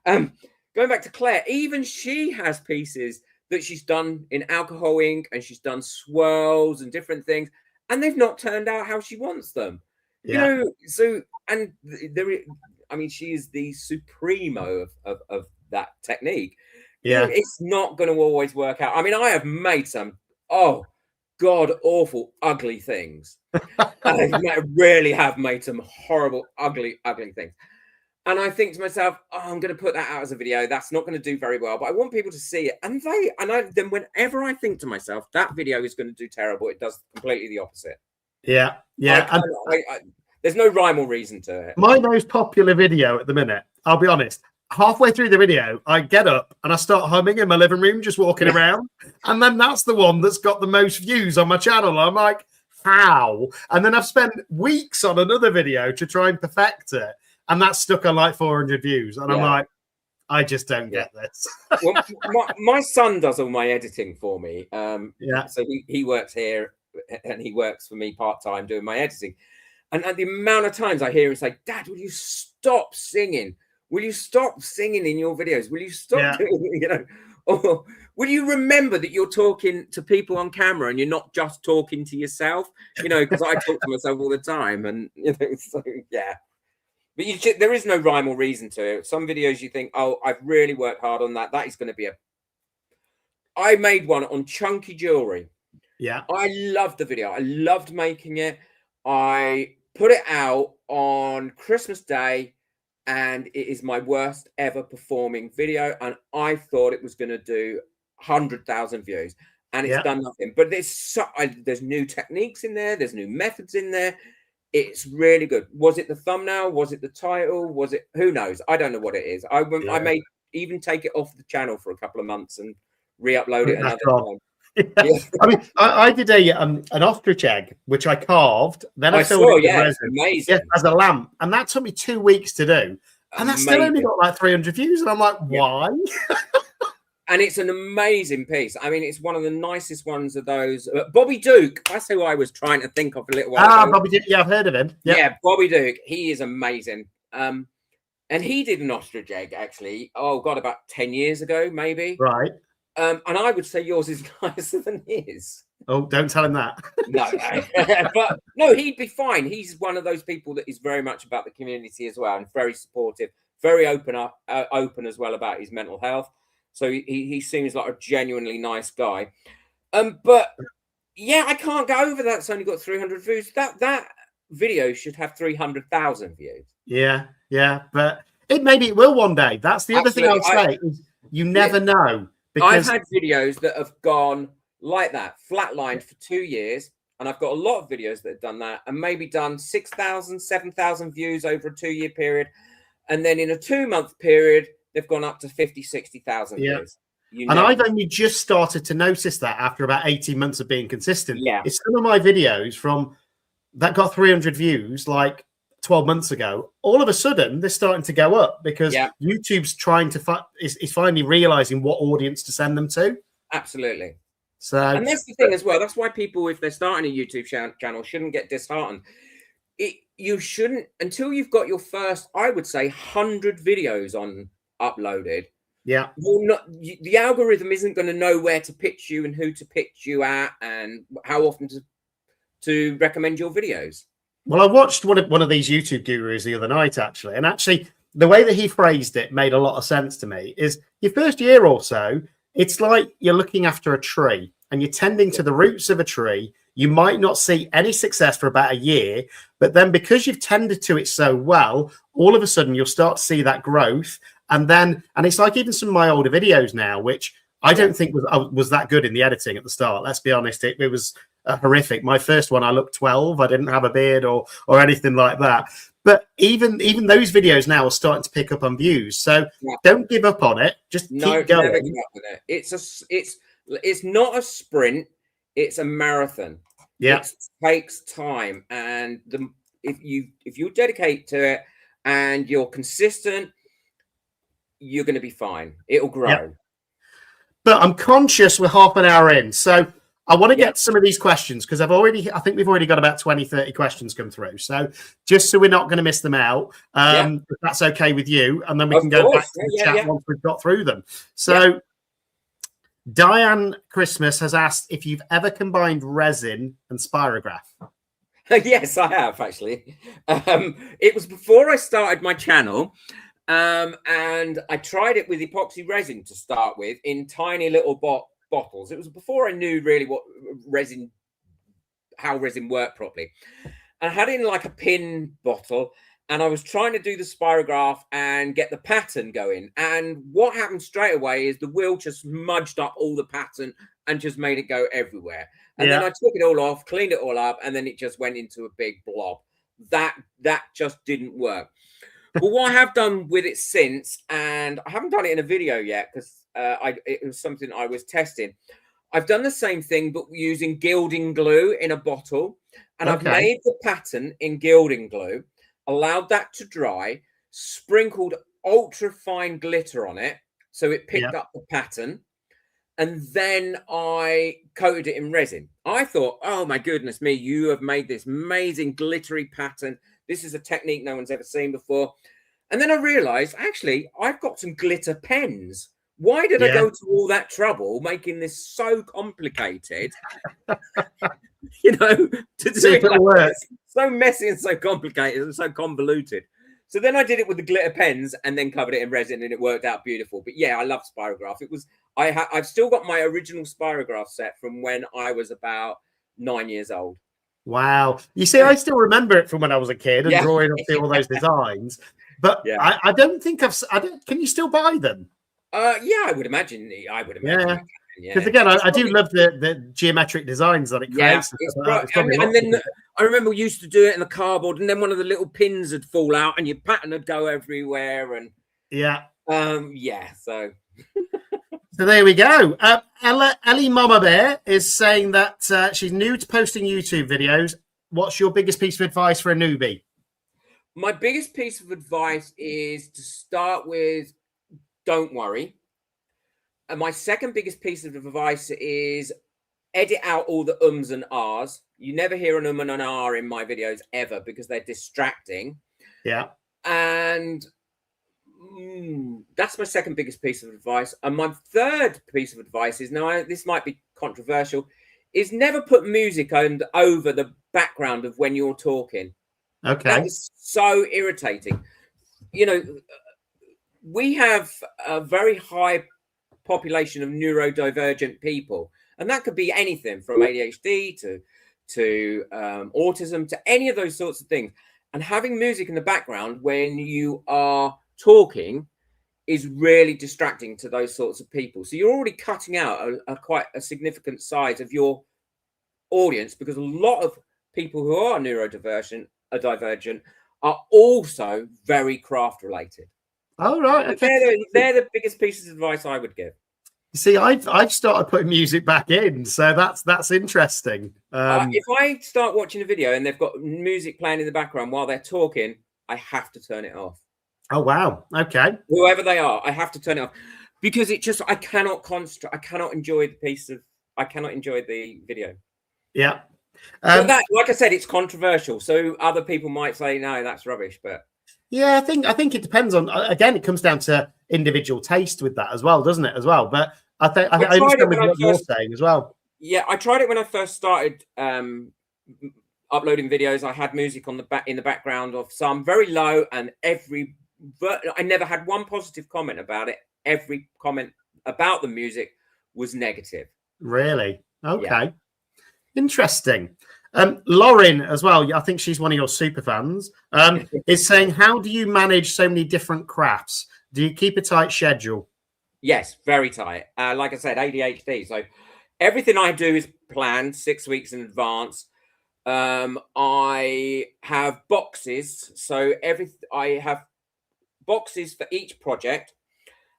going back to Claire, even she has pieces that she's done in alcohol ink, and she's done swirls and different things, and they've not turned out how she wants them. You know, so, and I mean, she is the supremo of that technique. Yeah. It's not going to always work out. I mean, I have made some, oh, God, awful, ugly things. I really have made some horrible, ugly things. And I think to myself, oh, I'm going to put that out as a video. That's not going to do very well, but I want people to see it. And then whenever I think to myself, that video is going to do terrible, it does completely the opposite. Yeah. There's no rhyme or reason to it. My most popular video at the minute, I'll be honest, halfway through the video, I get up and I start humming in my living room, just walking around. And then that's the one that's got the most views on my channel. I'm like, how? And then I've spent weeks on another video to try and perfect it. And that's stuck on like 400 views. And I'm like, I just don't get this. Well, my son does all my editing for me. So he works here and he works for me part-time doing my editing. And the amount of times I hear him say, Dad, will you stop singing? Will you stop singing in your videos? Will you stop doing, you know, or will you remember that you're talking to people on camera and you're not just talking to yourself? You know, because I talk to myself all the time. And, you know, so, yeah. But there is no rhyme or reason to it. Some videos you think, oh, I've really worked hard on that. That is going to be I made one on chunky jewelry. Yeah. I loved the video. I loved making it. I put it out on Christmas Day, and it is my worst ever performing video. And I thought it was going to do 100,000 views, and it's done nothing. But there's new techniques in there. There's new methods in there. It's really good. Was it the thumbnail? Was it the title? Was it? Who knows? I don't know what it is. I may even take it off the channel for a couple of months and re-upload it another time. I mean, I did an ostrich egg, which I carved. Then I filled it with resin, amazing, as a lamp, and that took me 2 weeks to do. And that still only got like 300 views, and I'm like, why? And it's an amazing piece. I mean, it's one of the nicest ones of those. Bobby Duke, that's who I was trying to think of a little while ago. Bobby Duke, yeah, I've heard of him. Yep. Yeah, Bobby Duke, he is amazing. And he did an ostrich egg, actually. Oh, God, about 10 years ago, maybe. Right. And I would say yours is nicer than his. Oh, don't tell him that. No, but no, he'd be fine. He's one of those people that is very much about the community as well, and very supportive, very open as well about his mental health. So he seems like a genuinely nice guy. But yeah, I can't go over that. It's only got 300 views. That video should have 300,000 views. Yeah, but maybe it will one day. That's the other thing I'll say. Is you never know. Because I've had videos that have gone like that, flatlined for 2 years. And I've got a lot of videos that have done that and maybe done 6,000, 7,000 views over a 2-year period. And then in a 2-month period, they've gone up to 50, 60,000 views. And I've only just started to notice that after about 18 months of being consistent. Yeah. It's some of my videos that got 300 views like 12 months ago. All of a sudden, they're starting to go up because YouTube's trying to is finally realizing what audience to send them to. Absolutely. So, and that's the thing as well. That's why people, if they're starting a YouTube channel, shouldn't get disheartened. You shouldn't, until you've got your first, I would say, 100 videos uploaded. Yeah. The algorithm isn't going to know where to pitch you and who to pitch you at and how often to recommend your videos. Well, I watched one of these YouTube gurus the other night, actually. And actually, the way that he phrased it made a lot of sense to me. Is your first year or so, it's like you're looking after a tree and you're tending to the roots of a tree. You might not see any success for about a year, but then because you've tended to it so well, all of a sudden you'll start to see that growth. And it's like even some of my older videos now, which I don't think was that good in the editing at the start. Let's be honest. It was horrific. My first one, I looked 12. I didn't have a beard or anything like that. But even those videos now are starting to pick up on views. So don't give up on it. Just keep going. Never give up on it. It's not a sprint. It's a marathon. Yeah, it takes time, and if you dedicate to it and you're consistent, you're going to be fine. It'll grow. Yeah. But I'm conscious we're half an hour in, so I want to get some of these questions because I think we've already got about 20, 30 questions come through. So just so we're not going to miss them out, if that's okay with you, and then we can go back to the chat once we've got through them. So Diane Christmas has asked if you've ever combined resin and spirograph. Yes, I have actually. It was before I started my channel, and I tried it with epoxy resin to start with in tiny little bottles. It was before I knew really how resin worked properly. And I had it in like a pin bottle, and I was trying to do the spirograph and get the pattern going. And what happened straight away is the wheel just smudged up all the pattern and just made it go everywhere. And then I took it all off, cleaned it all up, and then it just went into a big blob. That just didn't work. But what I have done with it since, and I haven't done it in a video yet because it was something I was testing. I've done the same thing, but using gilding glue in a bottle. And I've made the pattern in gilding glue, allowed that to dry, sprinkled ultra fine glitter on it so it picked up the pattern, and then I coated it in resin. I thought, oh my goodness me, you have made this amazing glittery pattern. This is a technique no one's ever seen before. And then I realized, actually, I've got some glitter pens. Why did I go to all that trouble making this so complicated? You know, to do it like this. So messy and so complicated and so convoluted. So then I did it with the glitter pens and then covered it in resin, and it worked out beautiful. But yeah, I love spirograph. It was I've still got my original spirograph set from when I was about 9 years old. Wow. You see, I still remember it from when I was a kid and drawing up all those designs. But I don't think can you still buy them? Yeah, I would imagine. Yeah. Because again, I do love the geometric designs that it creates. And then I remember we used to do it in the cardboard, and then one of the little pins would fall out, and your pattern would go everywhere. And so there we go. Ellie Mama Bear is saying that she's new to posting YouTube videos. What's your biggest piece of advice for a newbie? My biggest piece of advice is to start with, don't worry. And my second biggest piece of advice is edit out all the ums and ahs. You never hear an and an ah in my videos ever because they're distracting. Yeah. And that's my second biggest piece of advice. And my third piece of advice is, this might be controversial, is never put music over the background of when you're talking. Okay. That is so irritating. You know, we have a very high population of neurodivergent people, and that could be anything from ADHD to autism, to any of those sorts of things. And having music in the background when you are talking is really distracting to those sorts of people. So you're already cutting out quite a significant size of your audience, because a lot of people who are neurodivergent are also very craft related. Oh, right. Okay. They're the biggest pieces of advice I would give. You see, I've started putting music back in, so that's interesting. If I start watching a video and they've got music playing in the background while they're talking, I have to turn it off. Oh, wow. Okay. Whoever they are, I have to turn it off, because I cannot concentrate. I cannot enjoy the video. Yeah. That, like I said, it's controversial. So other people might say, no, that's rubbish, but. Yeah, I think it depends on, again, it comes down to individual taste with that as well, doesn't it? As well, but I understand with what you're saying as well. Yeah, I tried it when I first started uploading videos. I had music in the background of some very low, and I never had one positive comment about it. Every comment about the music was negative. Really? Okay. Yeah. Interesting. Lauren as well, I think she's one of your super fans, is saying, how do you manage so many different crafts? Do you keep a tight schedule? Yes, very tight. Like I said, ADHD. So everything I do is planned 6 weeks in advance. I have boxes. So I have boxes for each project,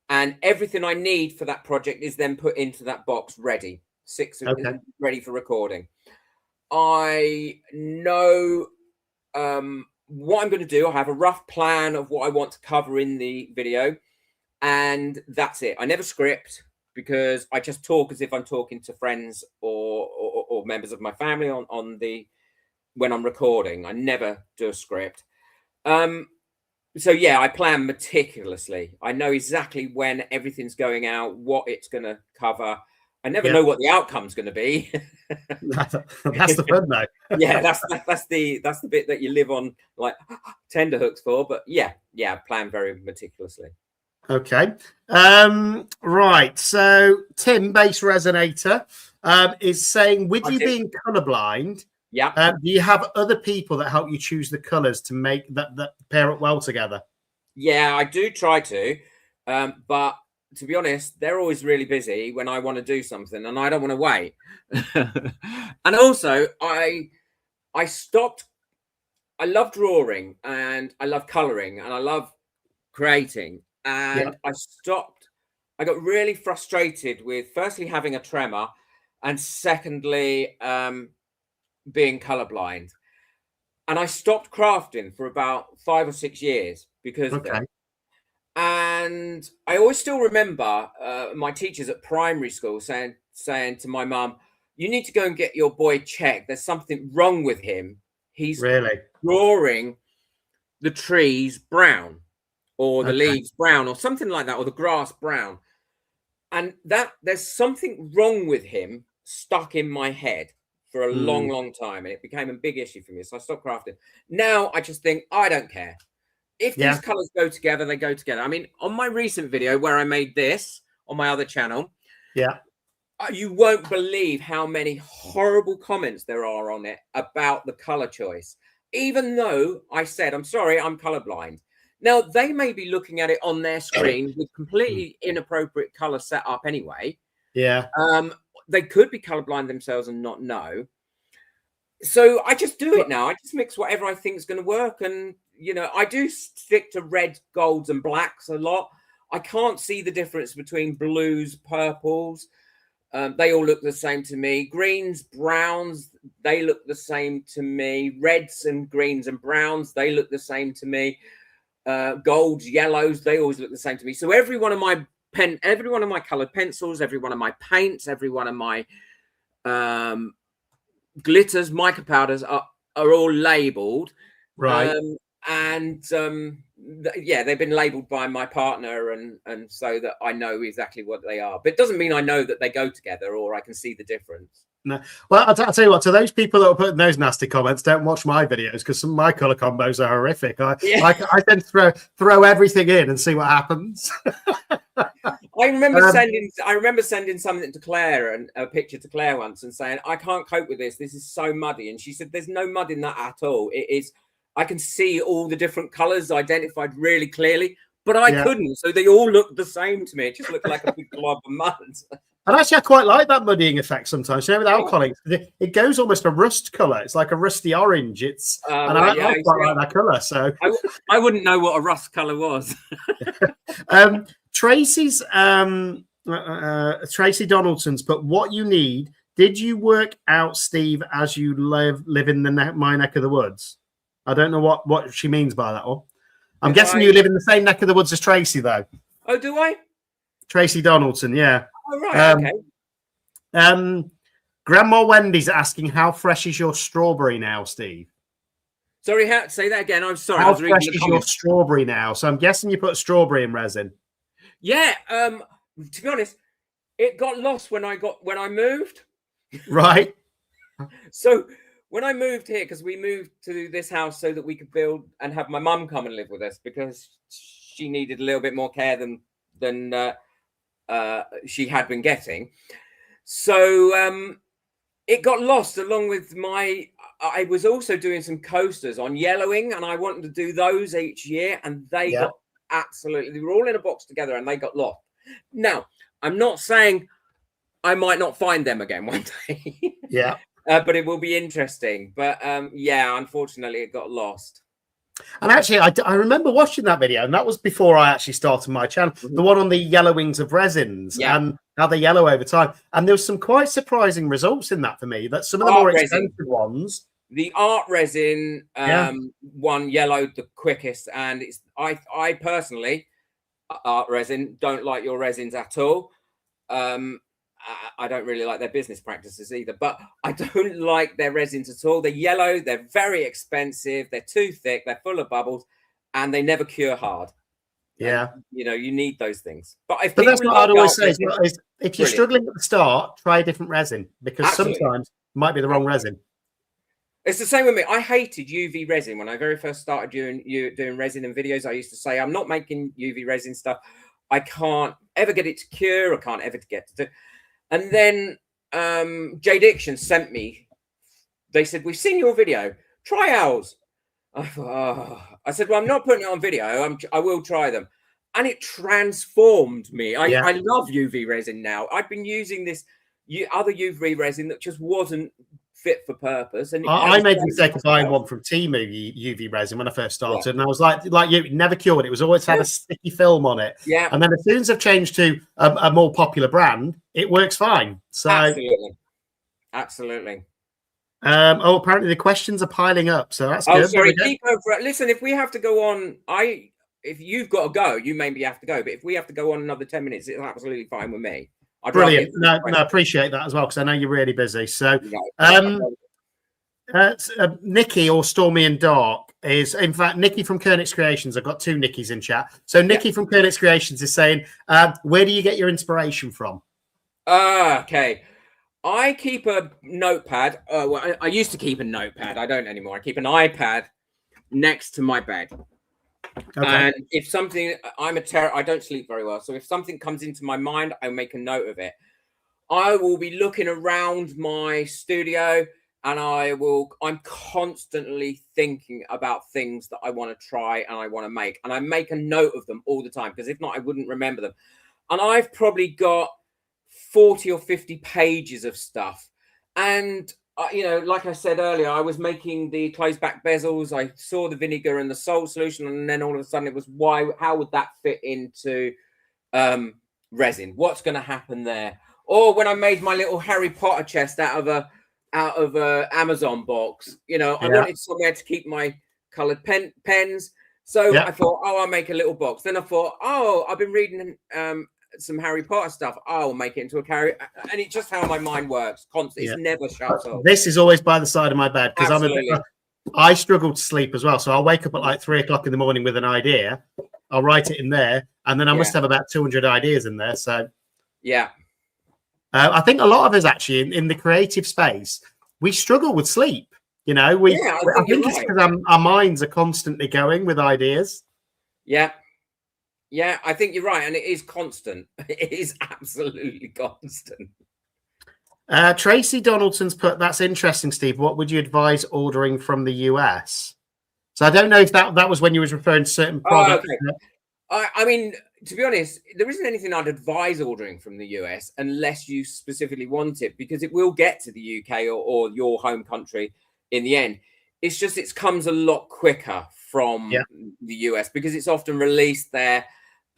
and everything I need for that project is then put into that box ready. Ready for recording. I know what I'm going to do. I have a rough plan of what I want to cover in the video, and that's it. I never script, because I just talk as if I'm talking to friends or members of my family when I'm recording. I never do a script. So yeah, I plan meticulously. I know exactly when everything's going out, what it's going to cover. I never know what the outcome's going to be. That's the fun, though. Yeah, that's the bit that you live on like tender hooks for. But yeah, plan very meticulously. Okay. Right. So Tim, Base Resonator, is saying, with you being colorblind, yeah, do you have other people that help you choose the colors to make that pair up well together? Yeah, I do try to, but to be honest, they're always really busy when I want to do something, and I don't want to wait. And also, I stopped. I love drawing, and I love coloring, and I love creating, and I stopped. I got really frustrated with firstly having a tremor, and secondly being colorblind. And I stopped crafting for about 5 or 6 years because of it. And I always still remember my teachers at primary school saying to my mum, "You need to go and get your boy checked. There's something wrong with him. He's drawing the trees brown, or the leaves brown, or something like that, or the grass brown. And that there's something wrong with him stuck in my head for a long, long time. And it became a big issue for me. So I stopped crafting. Now I just think, I don't care. If these colors go together, they go together. I mean, on my recent video where I made this on my other channel, you won't believe how many horrible comments there are on it about the color choice. Even though I said, I'm sorry, I'm colorblind. Now, they may be looking at it on their screen with completely inappropriate color set up anyway. Yeah. They could be colorblind themselves and not know. So I just do it now. I just mix whatever I think is going to work. And, you know, I do stick to red, golds and blacks a lot. I can't see the difference between blues, purples. They all look the same to me. Greens, browns, they look the same to me. Reds and greens and browns, they look the same to me. Golds, yellows, they always look the same to me. So every one of my colored pencils, every one of my paints, every one of my glitters, mica powders are all labeled. Right. Yeah, they've been labeled by my partner, and so that I know exactly what they are. But it doesn't mean I know that they go together or I can see the difference. No. Well, I'll tell you what, to those people that are putting those nasty comments, don't watch my videos, because some of my color combos are horrific. I tend to throw everything in and see what happens. I remember sending something to Claire, and a picture to Claire once, and saying, I can't cope with this. This is so muddy. And she said, there's no mud in that at all. It is, I can see all the different colors identified really clearly, but I couldn't. So they all looked the same to me. It just looked like a big glob of mud. And actually, I quite like that muddying effect sometimes. You know, with alcoholics, it goes almost a rust color. It's like a rusty orange. It's I quite like that color. So I wouldn't know what a rust color was. Tracy's Tracy Donaldson's put, what you need. Did you work out, Steve, as you live in my neck of the woods? I don't know what she means by that one. I'm guessing you live in the same neck of the woods as Tracy, though. Oh, do I? Tracy Donaldson, yeah. Oh, right, okay. Grandma Wendy's asking, how fresh is your strawberry now, Steve? Sorry, say that again. I'm sorry. How fresh is your strawberry now? So I'm guessing you put strawberry in resin. Yeah. To be honest, it got lost when I moved. Right. So when I moved here, because we moved to this house so that we could build and have my mum come and live with us, because she needed a little bit more care than she had been getting. So it got lost along with I was also doing some coasters on yellowing, and I wanted to do those each year, and they got they were all in a box together and they got lost. Now, I'm not saying I might not find them again one day. Yeah. But it will be interesting. But yeah, unfortunately, it got lost. And actually, I remember watching that video, and that was before I actually started my channel. The one on the yellowings of resins and how they yellow over time. And there was some quite surprising results in that for me. That some of the more expensive ones. The art resin one yellowed the quickest, and it's I personally, art resin, don't like your resins at all. I don't really like their business practices either, but I don't like their resins at all. They're yellow, they're very expensive, they're too thick, they're full of bubbles, and they never cure hard. Yeah. And, you know, you need those things. But that's what I'd always say. If you're struggling at the start, try a different resin, because sometimes Might be the wrong resin. It's the same with me. I hated UV resin when I very first started doing resin and videos. I used to say, I'm not making UV resin stuff. I can't ever get it to cure. I can't ever get to do. And then J Diction sent me. They said, we've seen your video. Try ours. I thought, oh. I said, well, I'm not putting it on video. I will try them. And it transformed me. I love UV resin now. I've been using this other UV resin that just wasn't fit for purpose. And I made the mistake of buying one from Temu UV resin when I first started, and I was like you, it never cured. It was always had a sticky film on it. Yeah. And then as soon as I've changed to a more popular brand, it works fine. So absolutely. Apparently the questions are piling up, so that's good. Sorry, keep over. Listen, if we have to go on, if you've got to go, you maybe have to go. But if we have to go on another 10 minutes, it's absolutely fine with me. Brilliant. No, I appreciate that as well, because I know you're really busy. So, Nikki or Stormy and Dark is, in fact, Nikki from Kernix Creations. I've got two Nikkis in chat. So, Nikki from Kernix Creations is saying, where do you get your inspiration from? Okay. I keep a notepad. Well, I used to keep a notepad. I don't anymore. I keep an iPad next to my bed. Okay. And if something, I don't sleep very well. So if something comes into my mind, I make a note of it. I will be looking around my studio and I'm constantly thinking about things that I want to try and I want to make. And I make a note of them all the time, because if not, I wouldn't remember them. And I've probably got 40 or 50 pages of stuff. And like I said earlier, I was making the closed back bezels. I saw the vinegar and the salt solution, and then all of a sudden it was, how would that fit into resin? What's going to happen there? Or when I made my little Harry Potter chest out of a Amazon box, I wanted somewhere to keep my colored pens. So I thought, I'll make a little box. Then I thought, I've been reading some Harry Potter stuff. I'll make it into a carry, and it's just how my mind works. Constantly, it's never shuts off. This is always by the side of my bed, because I struggle to sleep as well. So I'll wake up at like 3 o'clock in the morning with an idea. I'll write it in there, and then I must have about 200 ideas in there. So I think a lot of us actually in the creative space, we struggle with sleep. I think it's because our minds are constantly going with ideas. Yeah, I think you're right. And it is constant. It is absolutely constant. Tracy Donaldson's put, that's interesting, Steve. What would you advise ordering from the US? So I don't know if that was when you was referring to certain products. I mean, to be honest, there isn't anything I'd advise ordering from the US unless you specifically want it, because it will get to the UK or your home country in the end. It's just, it comes a lot quicker from the US because it's often released there.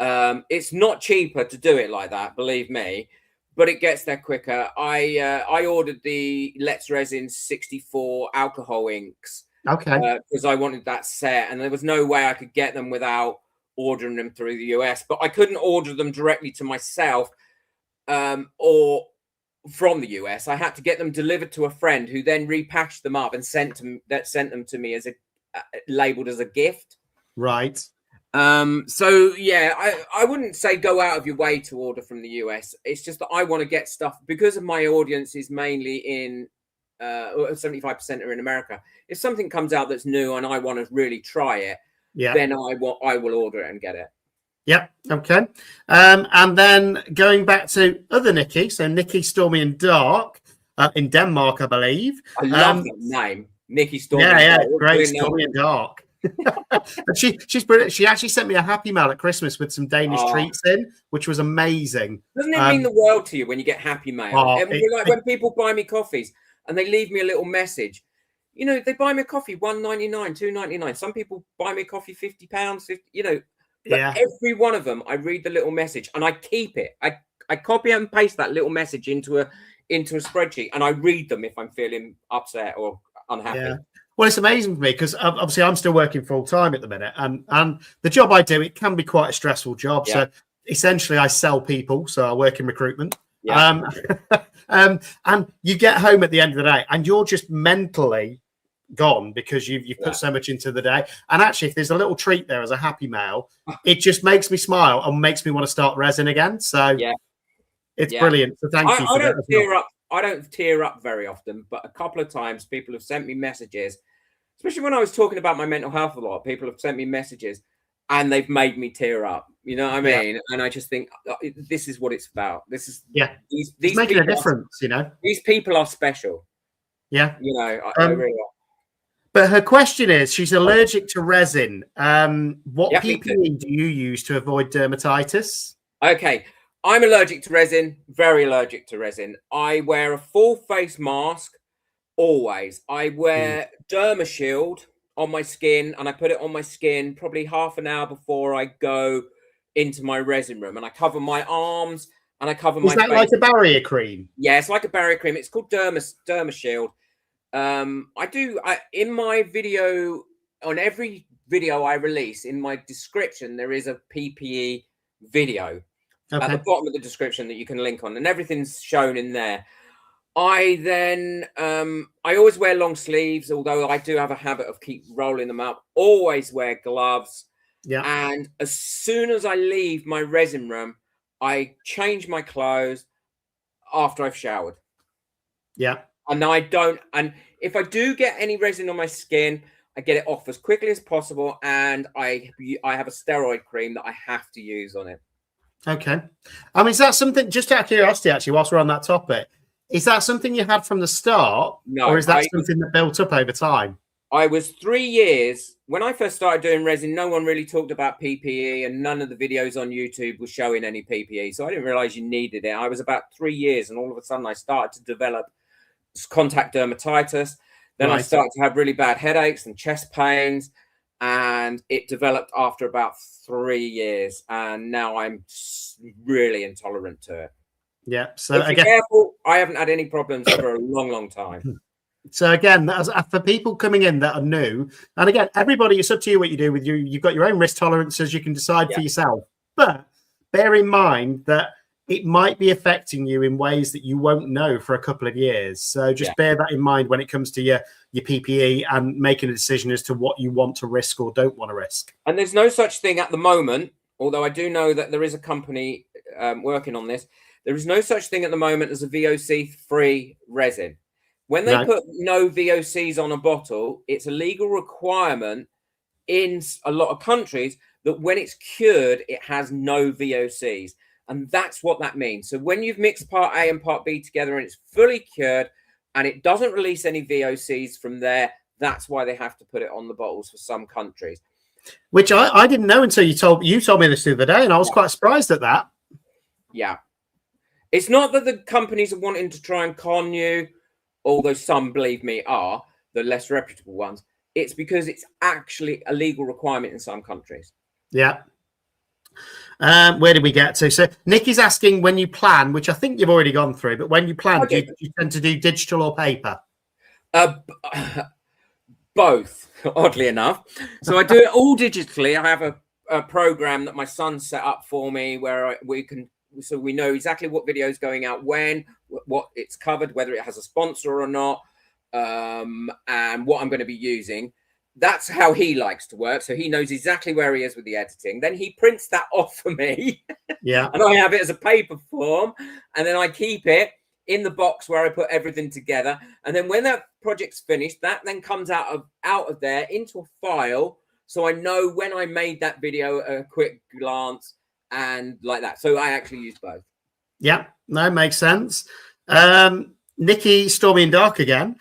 It's not cheaper to do it like that, believe me, but it gets there quicker. I ordered the Let's Resin 64 alcohol inks. Okay. Because I wanted that set, and there was no way I could get them without ordering them through the US. But I couldn't order them directly to myself or from the US. I had to get them delivered to a friend who then repackaged them up and sent them to me as labeled as a gift. Right. So yeah, I wouldn't say go out of your way to order from the US. It's just that I want to get stuff because of my audience is mainly in 75% are in America. If something comes out that's new and I want to really try it, then I will order it and get it. Yep. Okay. And then going back to other Nikki, so Nikki, Stormy and Dark in Denmark, I believe. I love that name, Nikki, Stormy. Yeah, great, Stormy and Dark. And she's brilliant. She actually sent me a happy mail at Christmas with some Danish treats in, which was amazing. Doesn't it mean the world to you when you get happy mail? When people buy me coffees and they leave me a little message, they buy me a coffee $1.99, $2.99. Some people buy me coffee £50, but every one of them, I read the little message and I keep it. I copy and paste that little message into a spreadsheet, and I read them if I'm feeling upset or unhappy. Yeah. Well, it's amazing for me because obviously I'm still working full time at the minute, and the job I do, it can be quite a stressful job. Yeah. So essentially, I sell people, so I work in recruitment. Yeah. And you get home at the end of the day, and you're just mentally gone because you've put so much into the day. And actually, if there's a little treat there as a happy mail, it just makes me smile and makes me want to start resin again. So it's brilliant. So thank you. I don't tear up very often, but a couple of times people have sent me messages, especially when I was talking about my mental health a lot. People have sent me messages and they've made me tear up. You know what I mean? And I just think this is what it's about. This is these it's making a difference. These people are special. Yeah, I really are. But her question is, she's allergic to resin. What PPE do you use to avoid dermatitis? Okay, I'm allergic to resin, very allergic to resin. I wear a full face mask always. I wear Derma Shield on my skin, and I put it on my skin probably half an hour before I go into my resin room, and I cover my arms and I cover my face. Is that like a barrier cream? Yeah, it's like a barrier cream. It's called Derma Shield. In my video, on every video I release, in my description there is a PPE video at the bottom of the description that you can link on, and everything's shown in there. I always wear long sleeves, although I do have a habit of keep rolling them up. Always wear gloves. And as soon as I leave my resin room, I change my clothes after I've showered. And if I do get any resin on my skin, I get it off as quickly as possible, and I have a steroid cream that I have to use on it. Okay. I mean, is that something, just out of curiosity, actually, whilst we're on that topic, is that something you had from the start? No. Or is that something that built up over time? I was 3 years. When I first started doing resin, no one really talked about PPE, and none of the videos on YouTube were showing any PPE. So I didn't realize you needed it. I was about 3 years, and all of a sudden I started to develop contact dermatitis. Then I started to have really bad headaches and chest pains, and it developed after about 3 years, and now I'm really intolerant to it. Yeah. So be careful. I haven't had any problems for a long time. So again, for people coming in that are new, and again, everybody, it's up to you what you do with you. You've got your own risk tolerances. You can decide for yourself, but bear in mind that it might be affecting you in ways that you won't know for a couple of years. So just bear that in mind when it comes to your PPE and making a decision as to what you want to risk or don't want to risk. And there's no such thing at the moment, although I do know that there is a company working on this. There is no such thing at the moment as a VOC-free resin. When they put no VOCs on a bottle, it's a legal requirement in a lot of countries that when it's cured, it has no VOCs. And that's what that means. So when you've mixed part A and part B together and it's fully cured and it doesn't release any VOCs from there, that's why they have to put it on the bottles for some countries. Which I didn't know until you told me this the other day, and I was quite surprised at that. Yeah. It's not that the companies are wanting to try and con you, although some, believe me, are, the less reputable ones. It's because it's actually a legal requirement in some countries. Yeah. Where did we get to? So Nikki's asking, when you plan, which I think you've already gone through, but when you plan, do you tend to do digital or paper? Both, oddly enough. So I do it all digitally. I have a program that my son set up for me where we know exactly what video is going out when, what it's covered, whether it has a sponsor or not, and what I'm going to be using. That's how he likes to work. So he knows exactly where he is with the editing. Then he prints that off for me. Yeah. And I have it as a paper form. And then I keep it in the box where I put everything together. And then when that project's finished, that then comes out of there into a file. So I know when I made that video, a quick glance and like that. So I actually use both. Yeah, that makes sense. Nikki, Stormy and Dark again.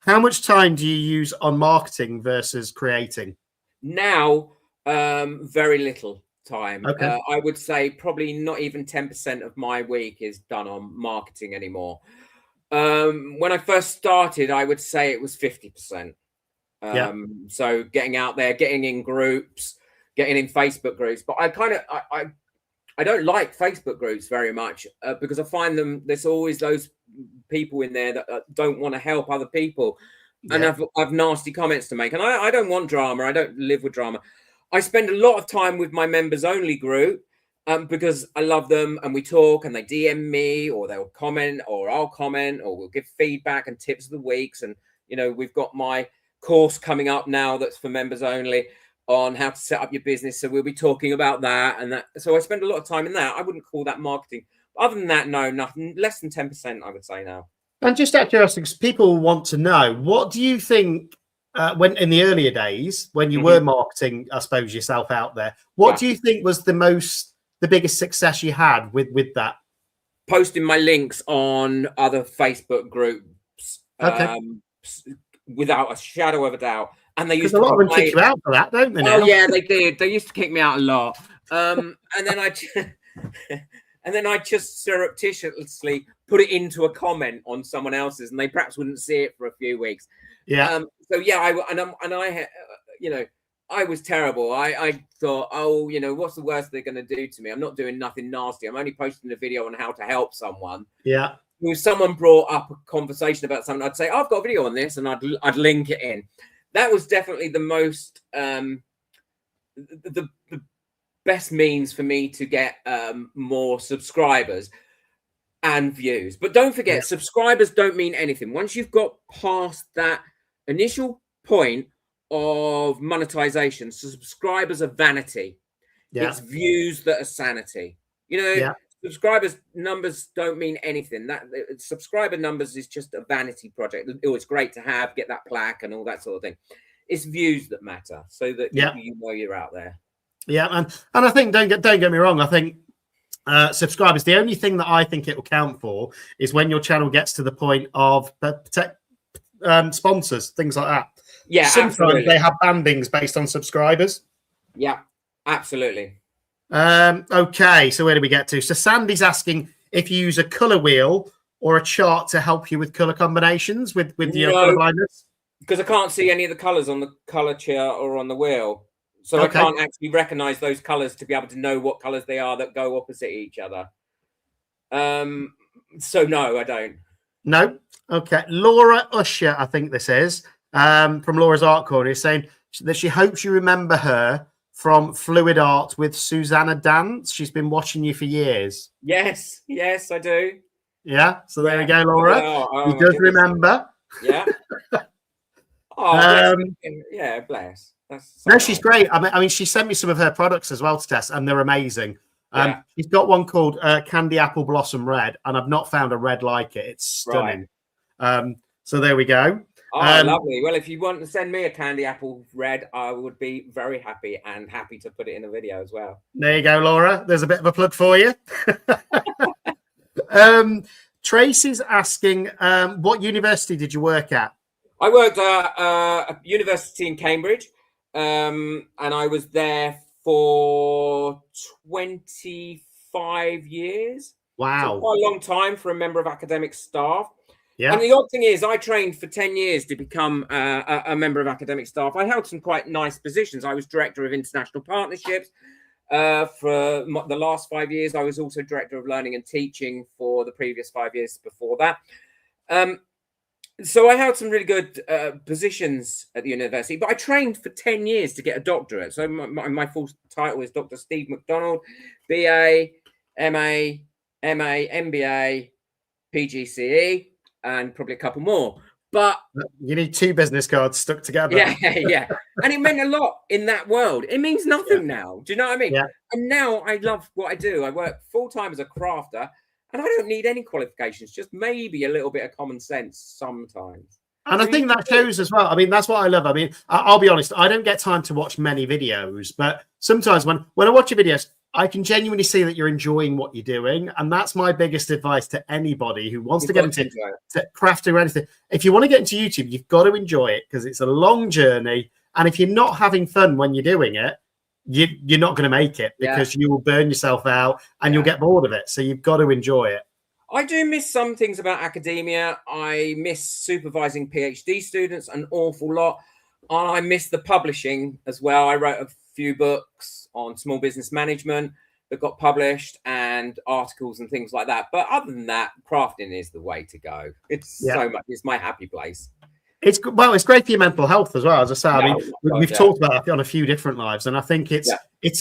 How much time do you use on marketing versus creating? Now, very little time. Okay. I would say probably not even 10% of my week is done on marketing anymore. When I first started, I would say it was 50%. So getting out there, getting in groups, getting in Facebook groups. But I don't like Facebook groups very much because I find there's always those people in there that don't want to help other people and have nasty comments to make. And I don't want drama. I don't live with drama. I spend a lot of time with my members only group because I love them and we talk and they DM me or they'll comment or I'll comment or we'll give feedback and tips of the weeks. And, we've got my course coming up now that's for members only on how to set up your business. So we'll be talking about that and that. So I spend a lot of time in that. I wouldn't call that marketing. other than that, no, nothing. Less than 10%, I would say now. And just out of curiosity, because people want to know, what do you think when in the earlier days when you were marketing, I suppose, yourself out there? What do you think was the biggest success you had with that? Posting my links on other Facebook groups, without a shadow of a doubt. And they used to a lot of them kick you out for that, don't they? Now? Oh yeah, they did. They used to kick me out a lot. And then I just surreptitiously put it into a comment on someone else's, and they perhaps wouldn't see it for a few weeks. Yeah. So yeah, I was terrible. I thought, oh, what's the worst they're going to do to me? I'm not doing nothing nasty. I'm only posting a video on how to help someone. Yeah. If someone brought up a conversation about something, I'd say, oh, I've got a video on this, and I'd link it in. That was definitely the most the best means for me to get more subscribers and views. But don't forget, subscribers don't mean anything. Once you've got past that initial point of monetization, so subscribers are vanity. It's views that are sanity. Subscribers numbers don't mean anything. That subscriber numbers is just a vanity project. It's great to have, get that plaque and all that sort of thing. It's views that matter, so that you know you're out there. Yeah, and I think don't get me wrong. I think subscribers. The only thing that I think it will count for is when your channel gets to the point of sponsors, things like that. Yeah, sometimes absolutely. They have bandings based on subscribers. Yeah, absolutely. Okay, so where do we get to? So Sandy's asking if you use a color wheel or a chart to help you with color combinations with your color blindness. Because I can't see any of the colors on the color chart or on the wheel, so I can't actually recognize those colors to be able to know what colors they are that go opposite each other. So no, I don't. No. Okay, Laura Usher, I think this is from Laura's Art Corner, is saying that she hopes you remember her from Fluid Art with Susanna Dance. She's been watching you for years. Yes, I do. Yeah, so there we go, Laura. He does remember. Yeah. Oh, yeah, bless. No, she's great. I mean, she sent me some of her products as well to test, and they're amazing. She's got one called Candy Apple Blossom Red, and I've not found a red like it. It's stunning. Right. So there we go. Oh, lovely. Well, if you want to send me a Candy Apple Red, I would be very happy to put it in a video as well. There you go, Laura. There's a bit of a plug for you. Tracy's asking, what university did you work at? I worked at a university in Cambridge, and I was there for 25 years. Wow. So quite a long time for a member of academic staff. Yeah. And the odd thing is, I trained for 10 years to become a member of academic staff. I held some quite nice positions. I was director of international partnerships for the last 5 years. I was also director of learning and teaching for the previous 5 years before that. So I held some really good positions at the university, but I trained for 10 years to get a doctorate. So my full title is Dr. Steve McDonald, BA, MA, MBA, PGCE, and probably a couple more. But you need 2 business cards stuck together. Yeah. And it meant a lot in that world. It means nothing now. Do you know what I mean? Yeah. And now I love what I do. I work full-time as a crafter, and I don't need any qualifications, just maybe a little bit of common sense sometimes. And I think that shows as well. I mean, that's what I love. I mean, I'll be honest, I don't get time to watch many videos, but sometimes when I watch your videos, I can genuinely see that you're enjoying what you're doing. And that's my biggest advice to anybody who wants to get into crafting or anything. If you want to get into YouTube, you've got to enjoy it because it's a long journey. And if you're not having fun when you're doing it, you're not going to make it because you will burn yourself out and you'll get bored of it. So you've got to enjoy it. I do miss some things about academia. I miss supervising PhD students an awful lot. I miss the publishing as well. I wrote a few books on small business management that got published and articles and things like that. But other than that, crafting is the way to go. It's so much. It's my happy place. It's great for your mental health as well. As I say, I mean, we've talked about it on a few different lives, and I think it's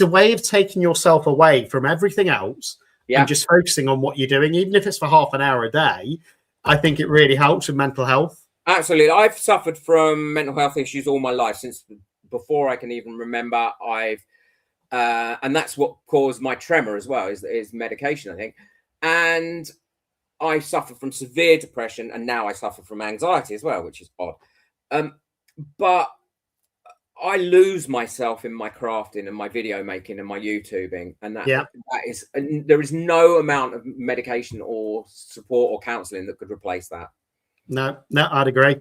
a way of taking yourself away from everything else and just focusing on what you're doing, even if it's for half an hour a day. I think it really helps with mental health. Absolutely. I've suffered from mental health issues all my life since before I can even remember. And that's what caused my tremor as well, is medication, I think. And I suffer from severe depression, and now I suffer from anxiety as well, which is odd. But I lose myself in my crafting and my video making and my YouTubing, and there is no amount of medication or support or counselling that could replace that. No, I'd agree.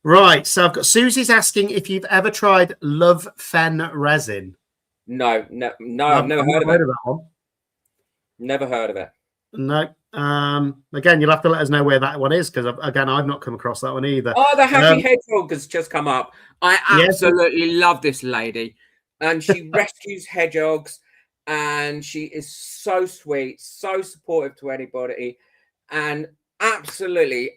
Right, so I've got Susie's asking if you've ever tried Love Fen resin. No, I've never heard of that one. Never heard of it. No. Again, you'll have to let us know where that one is, because again, I've not come across that one either. Oh, the Happy Hedgehog has just come up. I absolutely love this lady, and she rescues hedgehogs, and she is so sweet, so supportive to anybody, and absolutely,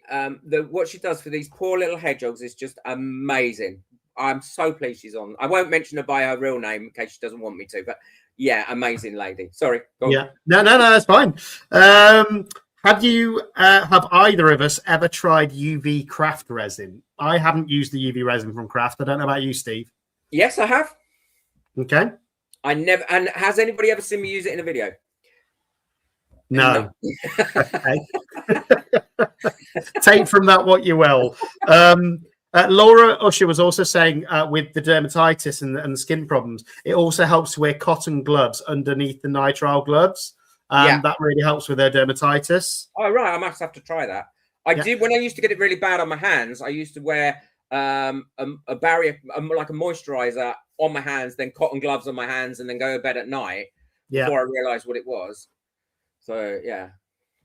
what she does for these poor little hedgehogs is just amazing. I'm so pleased she's on. I won't mention her by her real name in case she doesn't want me to, but yeah, amazing lady. Sorry. Yeah. No, that's fine. Have either of us ever tried UV craft resin? I haven't used the UV resin from Craft. I don't know about you, Steve. Yes, I have. Okay. I never. And has anybody ever seen me use it in a video? No. Take from that what you will. Laura Usher was also saying with the dermatitis and the skin problems, it also helps to wear cotton gloves underneath the nitrile gloves. That really helps with their dermatitis. Oh, right. I must have to try that. I did when I used to get it really bad on my hands. I used to wear a barrier, like a moisturizer on my hands, then cotton gloves on my hands, and then go to bed at night before I realized what it was. So, yeah.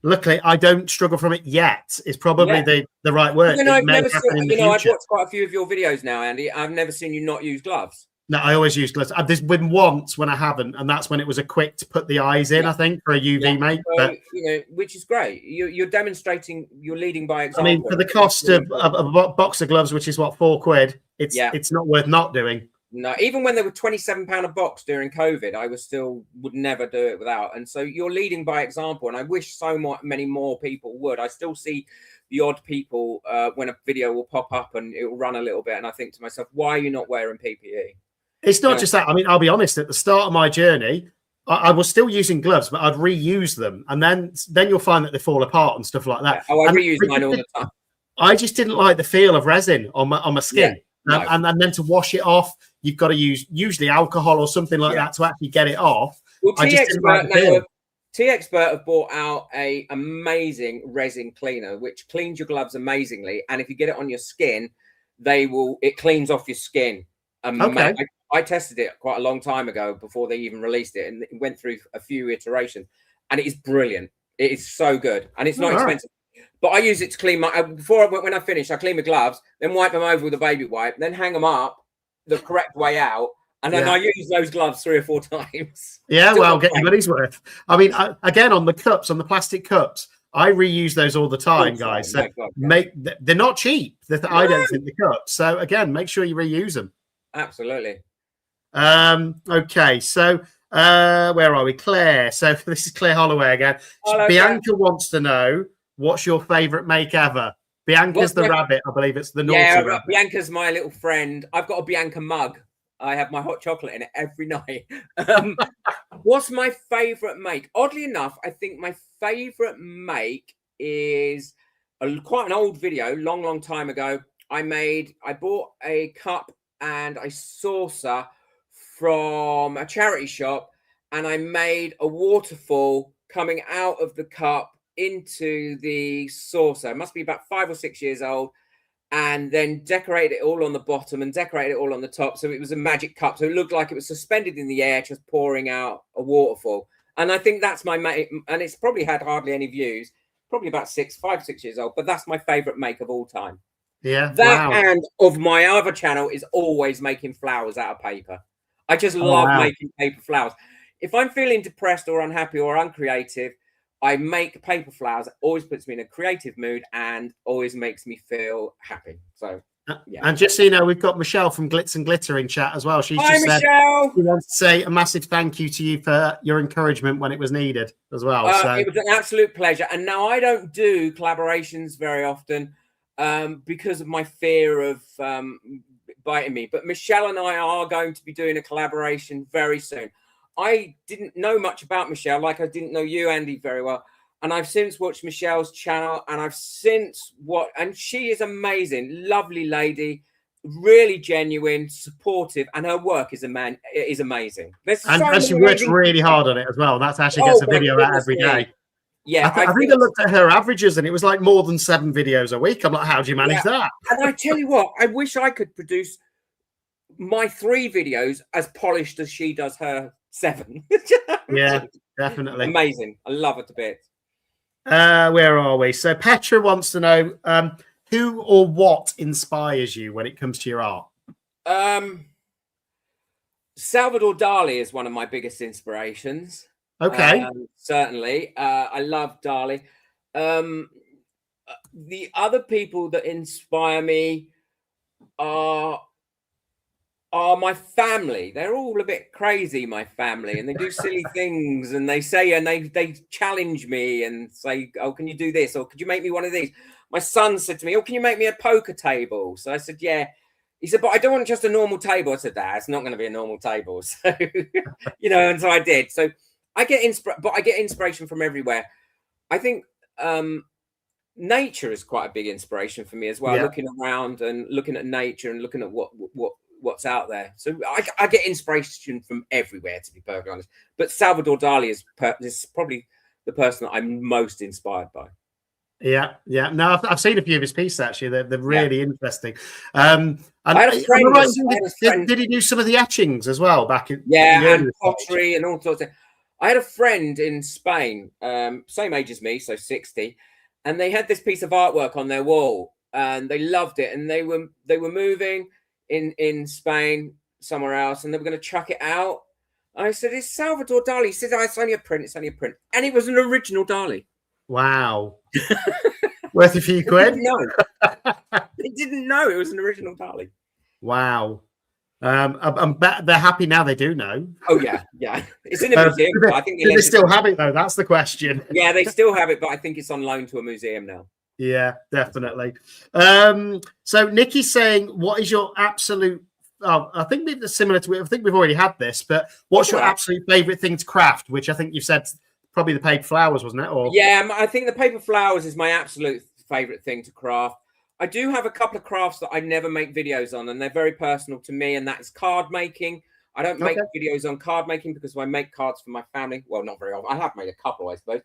Luckily, I don't struggle from it yet. It's probably the right word. I've never seen, I've watched quite a few of your videos now, Andy. I've never seen you not use gloves. No, I always use gloves. There's been once when I haven't, and that's when it was a quick to put the eyes in, I think, for a UV mate. So, but which is great. You're demonstrating, you're leading by example. I mean, for the cost of a box of gloves, which is what, £4, it's not worth not doing. No, even when they were £27 a box during COVID, I would never do it without. And so you're leading by example. And I wish many more people would. I still see the odd people when a video will pop up and it will run a little bit. And I think to myself, why are you not wearing PPE? It's not just that. I mean, I'll be honest, at the start of my journey, I was still using gloves, but I'd reuse them. And then you'll find that they fall apart and stuff like that. Yeah. Oh, I reuse mine all the time. I just didn't like the feel of resin on my skin. Yeah. And then to wash it off, you've got to use usually alcohol or something like that to actually get it off. Well, T-Expert have brought out a amazing resin cleaner, which cleans your gloves amazingly. And if you get it on your skin, it cleans off your skin. Okay. I tested it quite a long time ago before they even released it, and it went through a few iterations, and it is brilliant. It is so good, and it's not expensive. But I use it to clean when I finish, I clean my gloves, then wipe them over with a baby wipe, then hang them up the correct way out, and then I use those gloves 3 or 4 times. Yeah, well, get your money's worth. I mean, again, on the plastic cups, I reuse those all the time, guys. So they're not cheap. I don't think the cups. So again, make sure you reuse them. Absolutely. Okay, so where are we? Claire. So this is Claire Holloway again. Hello, Bianca wants to know, what's your favorite make ever? Bianca's the rabbit. I believe it's the naughty rabbit. Bianca's my little friend. I've got a Bianca mug. I have my hot chocolate in it every night. What's my favorite make? Oddly enough, I think my favorite make is quite an old video, long time ago. I bought a cup and a saucer from a charity shop, and I made a waterfall coming out of the cup into the saucer. It must be about 5 or 6 years old, and then decorated it all on the bottom and decorated it all on the top. So it was a magic cup. So it looked like it was suspended in the air, just pouring out a waterfall. And I think that's my make, and it's probably had hardly any views, probably about 5, 6 years old, but that's my favorite make of all time. Yeah. That and of my other channel is always making flowers out of paper. I just love making paper flowers. If I'm feeling depressed or unhappy or uncreative, I make paper flowers. It always puts me in a creative mood and always makes me feel happy. So, yeah. And just so you know, we've got Michelle from Glitz and Glitter in chat as well. Hi, Michelle. She wants to say a massive thank you to you for your encouragement when it was needed as well. It was an absolute pleasure. And now I don't do collaborations very often because of my fear of biting me. But Michelle and I are going to be doing a collaboration very soon. I didn't know much about Michelle, like I didn't know you, Andy, very well. And I've since watched Michelle's channel, and and she is amazing, lovely lady, really genuine, supportive, and her work is amazing. And she works really hard on it as well. That's actually gets a video out every day. Yeah, I think I looked at her averages, and it was like more than 7 videos a week. I'm like, how do you manage that? And I tell you what, I wish I could produce my 3 videos as polished as she does her 7. Yeah, definitely. Amazing. I love it to bits. Where are we? So Petra wants to know who or what inspires you when it comes to your art? Salvador Dali is one of my biggest inspirations. Okay. Certainly. I love Dali. The other people that inspire me are my family. They're all a bit crazy, my family, and they do silly things, and they challenge me and say, oh, can you do this? Or could you make me one of these? My son said to me, oh, can you make me a poker table? So I said, yeah. He said, but I don't want just a normal table. I said, Dad, it's not going to be a normal table. So, and so I did. So I get inspiration from everywhere. I think nature is quite a big inspiration for me as well. Yeah. Looking around and looking at nature and looking at what's out there. So I get inspiration from everywhere, to be perfectly honest. But Salvador Dali is probably the person that I'm most inspired by. Yeah. No, I've seen a few of his pieces actually. They're really interesting. And I had a friend. Did he do some of the etchings as well back in? Yeah, and pottery and all sorts of. I had a friend in Spain, same age as me, so 60, and they had this piece of artwork on their wall, and they loved it, and they were moving in Spain somewhere else, and they were going to chuck it out. I said, "It's Salvador Dali." He said, "Oh, it's only a print. It's only a print," and it was an original Dali. Wow. Worth a few quid? No, they didn't know it was an original Dali. Wow. I'm bet they're happy now they do know. Oh, yeah. It's in a museum. But I think do they still have it, though? That's the question. Yeah, they still have it, but I think it's on loan to a museum now. Yeah, definitely. So Nikki's saying, what is your absolute... Oh, I think it's similar to... I think we've already had this, but what's your absolute favourite thing to craft? Which I think you've said... Probably the paper flowers, wasn't it? Or yeah, I think the paper flowers is my absolute favorite thing to craft. I do have a couple of crafts that I never make videos on, and they're very personal to me, and that is card making. I don't make videos on card making because I make cards for my family. Well, not very often. I have made a couple, I suppose.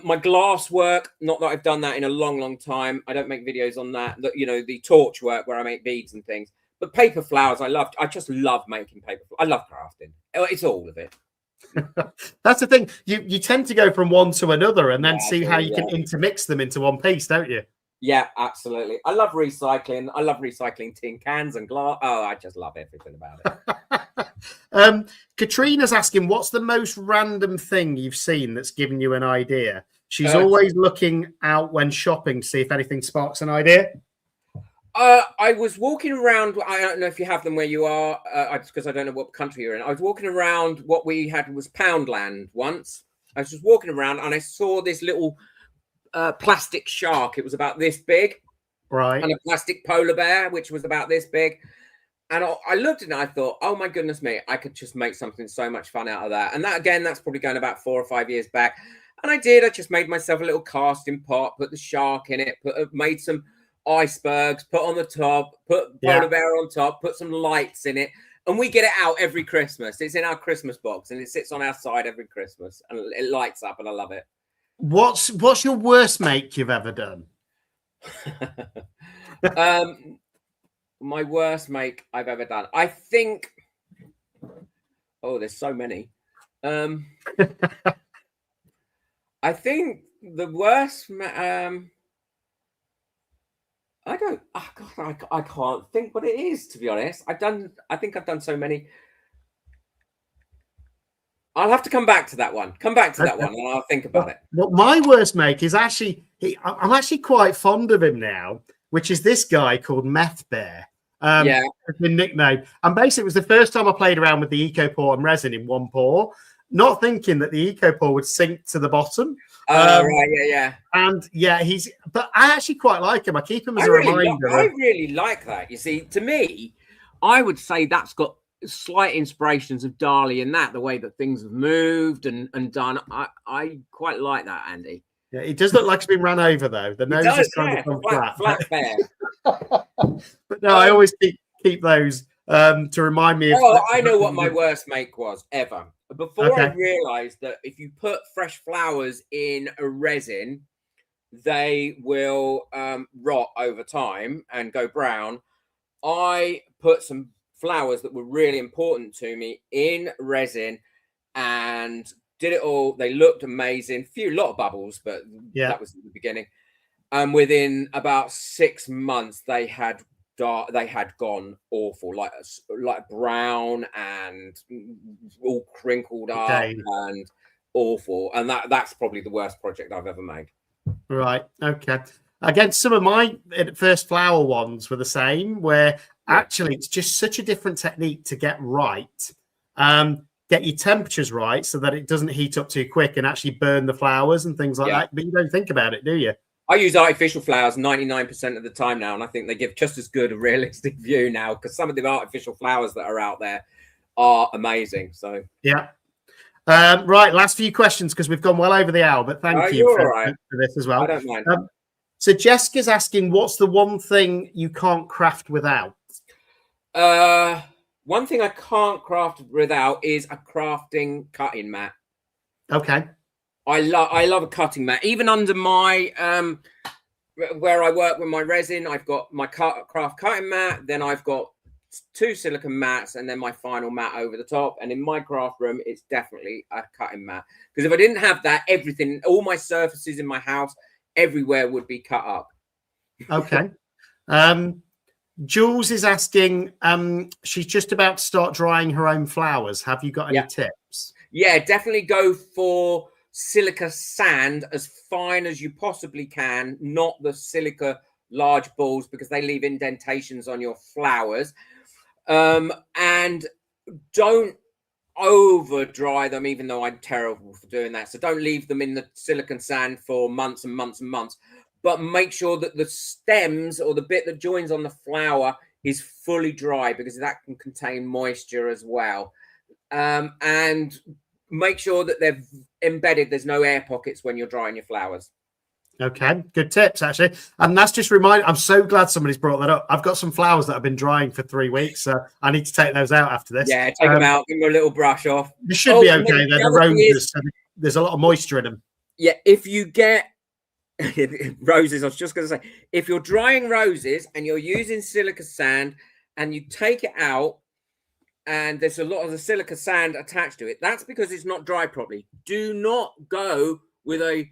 My glass work, not that I've done that in a long time. I don't make videos on that. The torch work where I make beads and things. But paper flowers, I just love making paper. I love crafting. It's all of it. That's the thing. You tend to go from one to another and then see how you can intermix them into one piece, don't you? Yeah, absolutely. I love recycling. I love recycling tin cans and glass. Oh, I just love everything about it. Katrina's asking, what's the most random thing you've seen that's given you an idea? She's always looking out when shopping to see if anything sparks an idea. I was walking around. I don't know if you have them where you are, because I don't know what country you're in. I was walking around. What we had was Poundland once. I was just walking around and I saw this little plastic shark. It was about this big, right? And a plastic polar bear, which was about this big. And I looked at it and I thought, oh my goodness me, I could just make something so much fun out of that. And that, again, that's probably going about 4 or 5 years back. And I did. I just made myself a little casting pot, put the shark in it, made some icebergs, put on the top, put polar bear on top, put some lights in it, and we get it out every Christmas. It's in our Christmas box and it sits on our side every Christmas and it lights up and I love it. What's your worst make you've ever done? My worst make I've ever done, I think, there's so many. I think the worst I can't think what it is, to be honest. I think I've done so many. I'll have to come back to that one. And I'll think about it. Well, my worst make is actually, I'm actually quite fond of him now, which is this guy called Meth Bear. It's been nicknamed. And basically, it was the first time I played around with the Eco Pour and resin in one pour, not thinking that the Eco Pour would sink to the bottom. Right. And but I actually quite like him. I keep him as a reminder. I really like that. You see, to me, I would say that's got slight inspirations of Dali and that, the way that things have moved and done. I quite like that, Andy. Yeah, it does look like it's been run over though. The nose is kind of gone flat fair. But no, I always keep those to remind me. I know what my worst make was ever. Before I realised that if you put fresh flowers in a resin, they will rot over time and go brown. I put some flowers that were really important to me in resin and did it all. They looked amazing. Lot of bubbles, but that was at the beginning. And within about 6 months, they had gone awful, like brown and all crinkled up and awful. And that's probably the worst project I've ever made. Right. Okay. Again, some of my first flower ones were the same, where actually it's just such a different technique to get right. Get your temperatures right so that it doesn't heat up too quick and actually burn the flowers and things like that. But you don't think about it, do you? I use artificial flowers 99% of the time now, and I think they give just as good a realistic view now, because some of the artificial flowers that are out there are amazing. So right, last few questions because we've gone well over the hour, but thank you for this as well. I don't mind. So Jessica's asking, what's the one thing you can't craft without? One thing I can't craft without is a crafting cutting mat. Okay. I love a cutting mat. Even under my where I work with my resin, I've got my craft cutting mat. Then I've got 2 silicone mats, and then my final mat over the top. And in my craft room, it's definitely a cutting mat, because if I didn't have that, everything, all my surfaces in my house, everywhere would be cut up. Okay. Jules is asking, she's just about to start drying her own flowers. Have you got any tips? Yeah, definitely go for silica sand, as fine as you possibly can, not the silica large balls, because they leave indentations on your flowers. And don't over dry them, even though I'm terrible for doing that. So don't leave them in the silicon sand for months and months and months, but make sure that the stems or the bit that joins on the flower is fully dry, because that can contain moisture as well. And make sure that they're embedded. There's no air pockets when you're drying your flowers. Okay, good tips, actually. And that's just I'm so glad somebody's brought that up. I've got some flowers that have been drying for 3 weeks, so I need to take those out after this. Yeah, take them out, give them a little brush off. They should be okay. They're the roses, so there's a lot of moisture in them. Yeah, if you get roses, I was just going to say, if you're drying roses and you're using silica sand and you take it out and there's a lot of the silica sand attached to it, that's because it's not dry properly. Do not go with a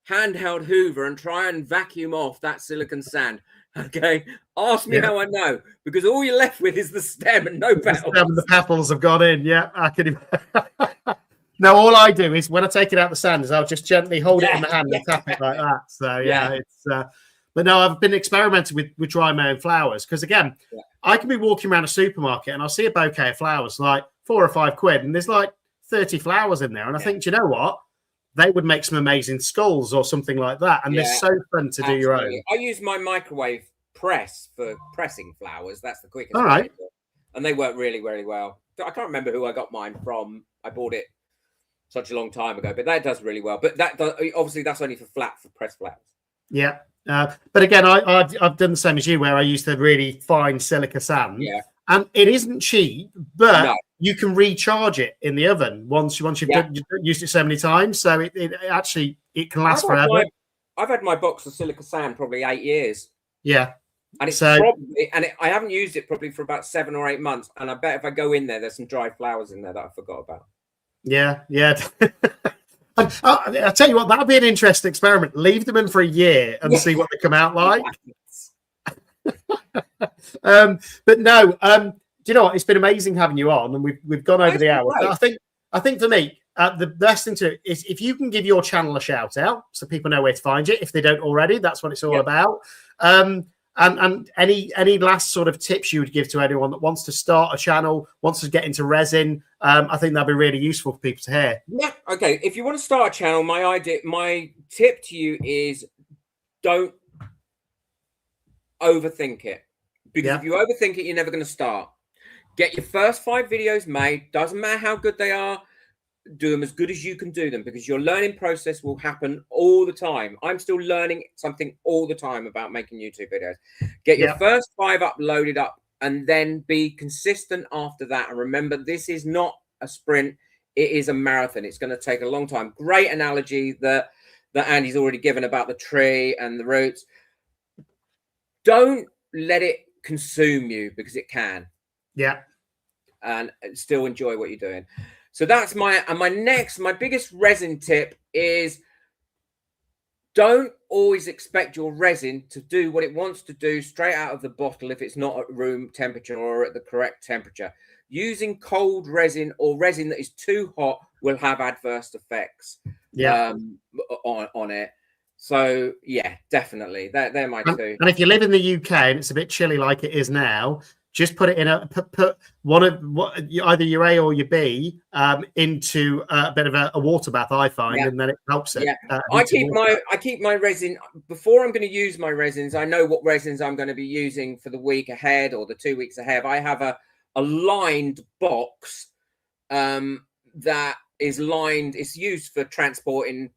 handheld hoover and try and vacuum off that silicon sand. Okay, ask me how I know, because all you're left with is the stem and no petals. The petals have gone in. Yeah, I can. No, all I do is when I take it out the sand is I'll just gently hold it in the hand and tap it like that. So it's. But no, I've been experimenting with drying my own flowers, because again, I can be walking around a supermarket and I'll see a bouquet of flowers like £4 or £5, and there's like 30 flowers in there, and I think, do you know what? They would make some amazing skulls or something like that, and they're so fun to do your own. I use my microwave press for pressing flowers. That's the quickest. All right. And they work really, really well. I can't remember who I got mine from. I bought it such a long time ago, but that does really well. But that does, obviously that's only for pressed flowers. Yeah. But again, I've done the same as you, where I use the really fine silica sand. Yeah. And it isn't cheap, but you can recharge it in the oven once you've used it so many times. So it actually can last forever. I've had my box of silica sand probably 8 years. Yeah. And it's I haven't used it probably for about 7 or 8 months. And I bet if I go in there, there's some dried flowers in there that I forgot about. Yeah. I'll tell you what, that'll be an interesting experiment. Leave them in for a year and see what they come out like. But no, do you know what? It's been amazing having you on, and we've gone over the hour. I think for me, the best thing to is if you can give your channel a shout out so people know where to find you if they don't already. That's what it's all about. And any last sort of tips you would give to anyone that wants to start a channel, wants to get into resin? I think that'd be really useful for people to hear. Yeah. Okay. If you want to start a channel, my tip to you is don't overthink it, because if you overthink it, you're never going to start. Get your first 5 videos made. Doesn't matter how good they are. Do them as good as you can do them, because your learning process will happen all the time. I'm still learning something all the time about making YouTube videos. Get your first 5 uploaded up, and then be consistent after that. And remember, this is not a sprint. It is a marathon. It's going to take a long time. Great analogy that Andy's already given about the tree and the roots. Don't let it consume you, because it can. Yeah. And still enjoy what you're doing. So that's my biggest resin tip is, don't always expect your resin to do what it wants to do straight out of the bottle if it's not at room temperature or at the correct temperature. Using cold resin or resin that is too hot will have adverse effects on it. So yeah, definitely. They're my 2. And if you live in the UK and it's a bit chilly like it is now, just put it in put one of either your A or your B into a bit of a water bath, I find, and then it helps it. I keep my resin before I'm going to use my resins. I know what resins I'm going to be using for the week ahead or the 2 weeks ahead. I have a lined box that is lined. It's used for transporting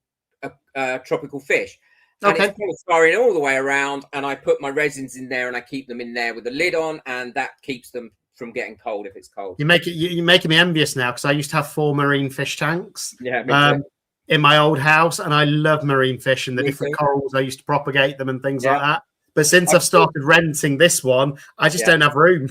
tropical fish. And it's polystyrene all the way around, and I put my resins in there, and I keep them in there with the lid on, and that keeps them from getting cold if it's cold. You're making me envious now, because I used to have 4 marine fish tanks in my old house, and I love marine fish and the different corals. I used to propagate them and things like that. But since I've started renting this one, I just don't have room.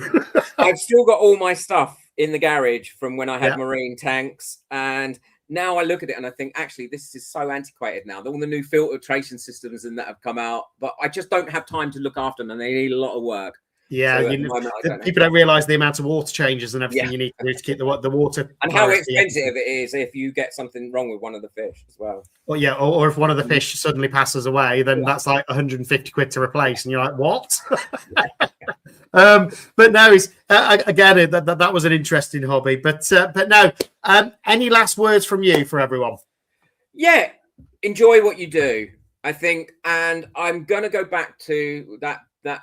I've still got all my stuff in the garage from when I had marine tanks, and now I look at it and I think, actually, this is so antiquated now. All the new filtration systems and that have come out, but I just don't have time to look after them, and they need a lot of work. Yeah, so people don't realise the amount of water changes and everything you need to do to keep the water. And how expensive it is if you get something wrong with one of the fish as well. Well, yeah, or if one of the fish suddenly passes away, then that's like 150 quid to replace, and you're like, what? But no, again, that was an interesting hobby. But no, any last words from you for everyone? Yeah, enjoy what you do, I think, and I'm going to go back to that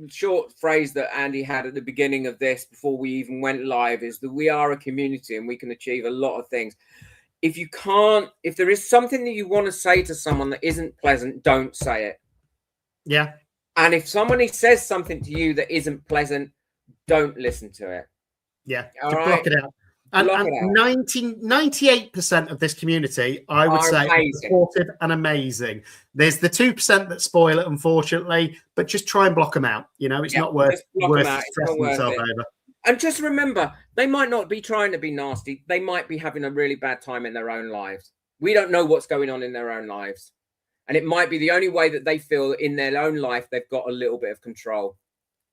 short phrase that Andy had at the beginning of this before we even went live, is that we are a community and we can achieve a lot of things. If there is something that you want to say to someone that isn't pleasant, don't say it. Yeah. And if somebody says something to you that isn't pleasant, don't listen to it. Yeah. Block it out. And 98% of this community, I would say, is supportive and amazing. There's the 2% that spoil it, unfortunately, but just try and block them out. It's not worth stressing yourself over. And just remember, they might not be trying to be nasty. They might be having a really bad time in their own lives. We don't know what's going on in their own lives. And it might be the only way that they feel that in their own life they've got a little bit of control.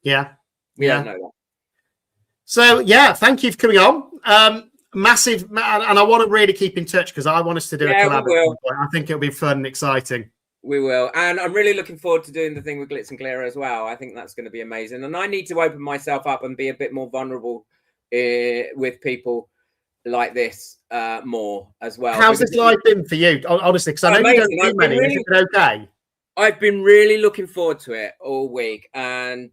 Yeah. We don't know that. So, yeah, thank you for coming on. Massive, and I want to really keep in touch, because I want us to do a collab. I think it'll be fun and exciting. We will. And I'm really looking forward to doing the thing with Glitz and Clear as well. I think that's going to be amazing. And I need to open myself up and be a bit more vulnerable with people like this more as well. How's this live been for you, honestly? Because I know you don't do many. Has it been okay? I've been really looking forward to it all week. And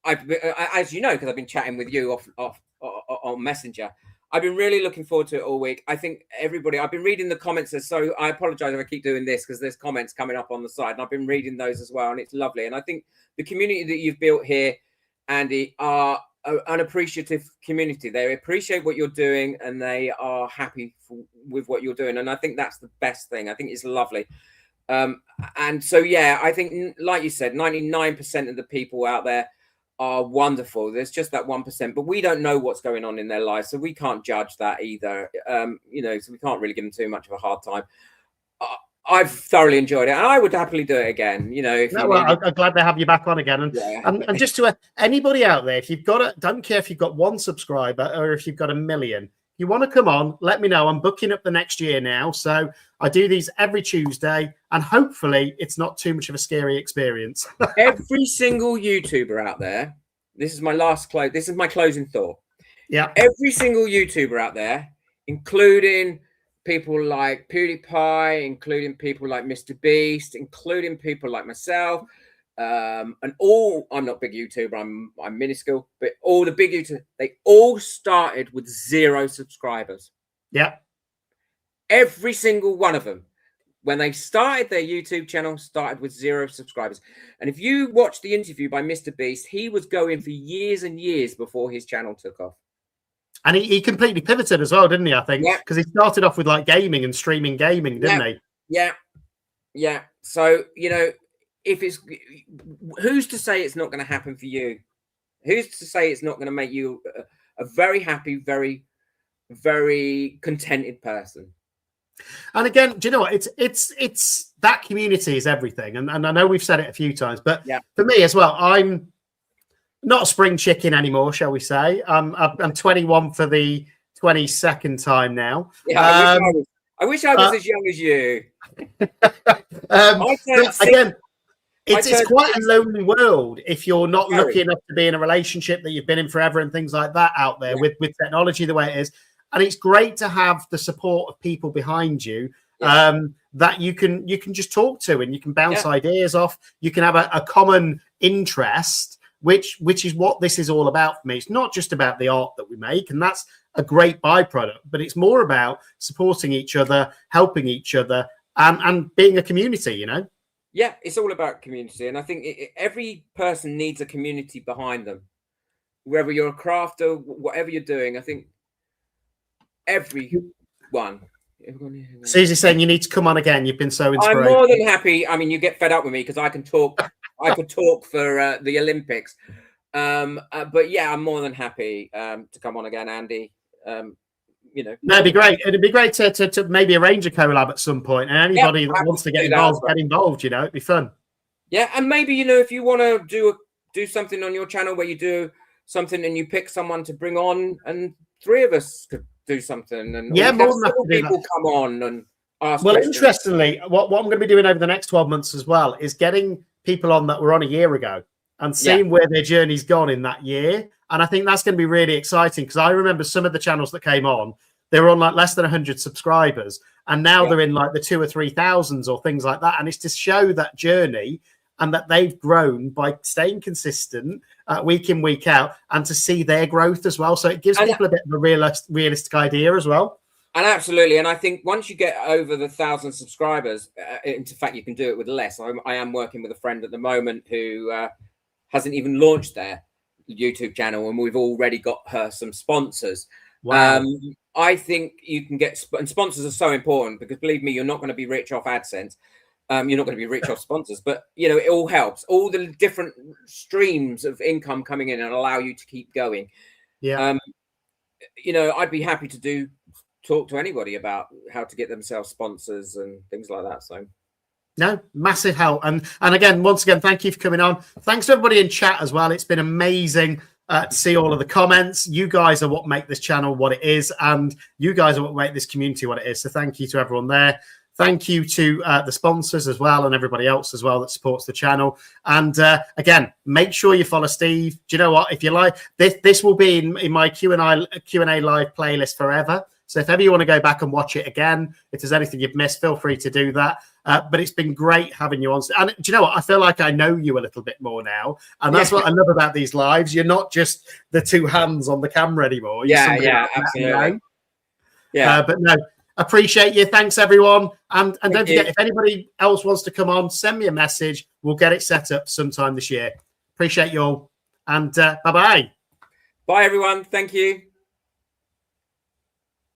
as you know, because I've been chatting with you off on Messenger, I've been really looking forward to it all week. I think everybody, I've been reading the comments, so I apologize if I keep doing this, because there's comments coming up on the side, and I've been reading those as well, and it's lovely. And I think the community that you've built here, Andy, are an appreciative community. They appreciate what you're doing, and they are happy with what you're doing. And I think that's the best thing. I think it's lovely. And so, yeah, I think, like you said, 99% of the people out there are wonderful. There's just that 1%, but we don't know what's going on in their lives, so we can't judge that either. So we can't really give them too much of a hard time. I've thoroughly enjoyed it, and I would happily do it again. I'm glad to have you back on again. And just to anybody out there, if you've got don't care if you've got 1 subscriber or if you've got 1 million, you want to come on, let me know. I'm booking up the next year now, so I do these every Tuesday, and hopefully it's not too much of a scary experience. Every single YouTuber out there, this is my closing thought. Yeah. Every single YouTuber out there, including people like PewDiePie, including people like Mr. Beast, including people like myself, and I'm not big YouTuber, I'm minuscule, but all the big YouTubers, they all started with 0 subscribers. Yeah. Every single one of them, when they started their YouTube channel, started with 0 subscribers. And if you watch the interview by Mr. Beast, he was going for years and years before his channel took off. And he completely pivoted as well, didn't he? I think, because he started off with like gaming and streaming gaming, didn't he? Yeah. So, you know, if it's, who's to say it's not going to happen for you? Who's to say it's not going to make you a very happy, very, very contented person? And again, do you know what? It's that community is everything. And I know we've said it a few times, but for me as well, I'm not a spring chicken anymore, shall we say? I'm 21 for the 22nd time now. Yeah, I wish I was as young as you. Again, it's quite a lonely world if you're not lucky enough to be in a relationship that you've been in forever and things like that out there with technology the way it is. And it's great to have the support of people behind you that you can just talk to, and you can bounce ideas off. You can have a common interest, which is what this is all about for me. It's not just about the art that we make, and that's a great byproduct, but it's more about supporting each other, helping each other, and being a community, you know? Yeah, it's all about community. And I think every person needs a community behind them. Whether you're a crafter, whatever you're doing, I think everyone. Susie's saying you need to come on again. You've been so inspiring. I'm more than happy. I mean, you get fed up with me because I can talk. I could talk for the Olympics. But yeah, I'm more than happy to come on again, Andy. You know, that'd be great. It'd be great to maybe arrange a collab at some point. And anybody that wants to get involved, get involved. You know, it'd be fun. Yeah, and maybe, you know, if you want to do something on your channel where you do something and you pick someone to bring on, and 3 of us could do something, and more than happy to do people come on and ask. Well, questions. Interestingly, what I'm going to be doing over the next 12 months as well is getting people on that were on a year ago and seeing where their journey's gone in that year. And I think that's going to be really exciting, because I remember some of the channels that came on, they were on like less than 100 subscribers, and now they're in like the 2,000 or 3,000s or things like that. And it's to show that journey and that they've grown by staying consistent week in, week out, and to see their growth as well. So it gives people a bit of a realistic idea as well. And absolutely. And I think once you get over the 1,000 subscribers, in fact, you can do it with less. I am working with a friend at the moment who hasn't even launched their YouTube channel, and we've already got her some sponsors. Wow. I think you can get, and sponsors are so important, because believe me, you're not going to be rich off AdSense. You're not going to be rich off sponsors, but you know, it all helps. All the different streams of income coming in and allow you to keep going. Yeah. You know, I'd be happy to talk to anybody about how to get themselves sponsors and things like that. So no, massive help. And again, once again, thank you for coming on. Thanks to everybody in chat as well. It's been amazing to see all of the comments. You guys are what make this channel what it is, and you guys are what make this community what it is. So thank you to everyone there. Thank you to the sponsors as well, and everybody else as well that supports the channel. And again, make sure you follow Steve. Do you know what? If you like, this will be in my Q&A live playlist forever. So if ever you want to go back and watch it again, if there's anything you've missed, feel free to do that. But it's been great having you on. And do you know what? I feel like I know you a little bit more now. And that's what I love about these lives. You're not just the 2 hands on the camera anymore. You're absolutely. But no, appreciate you. Thanks, everyone. And don't forget, if anybody else wants to come on, send me a message. We'll get it set up sometime this year. Appreciate you all. And bye-bye. Bye, everyone. Thank you.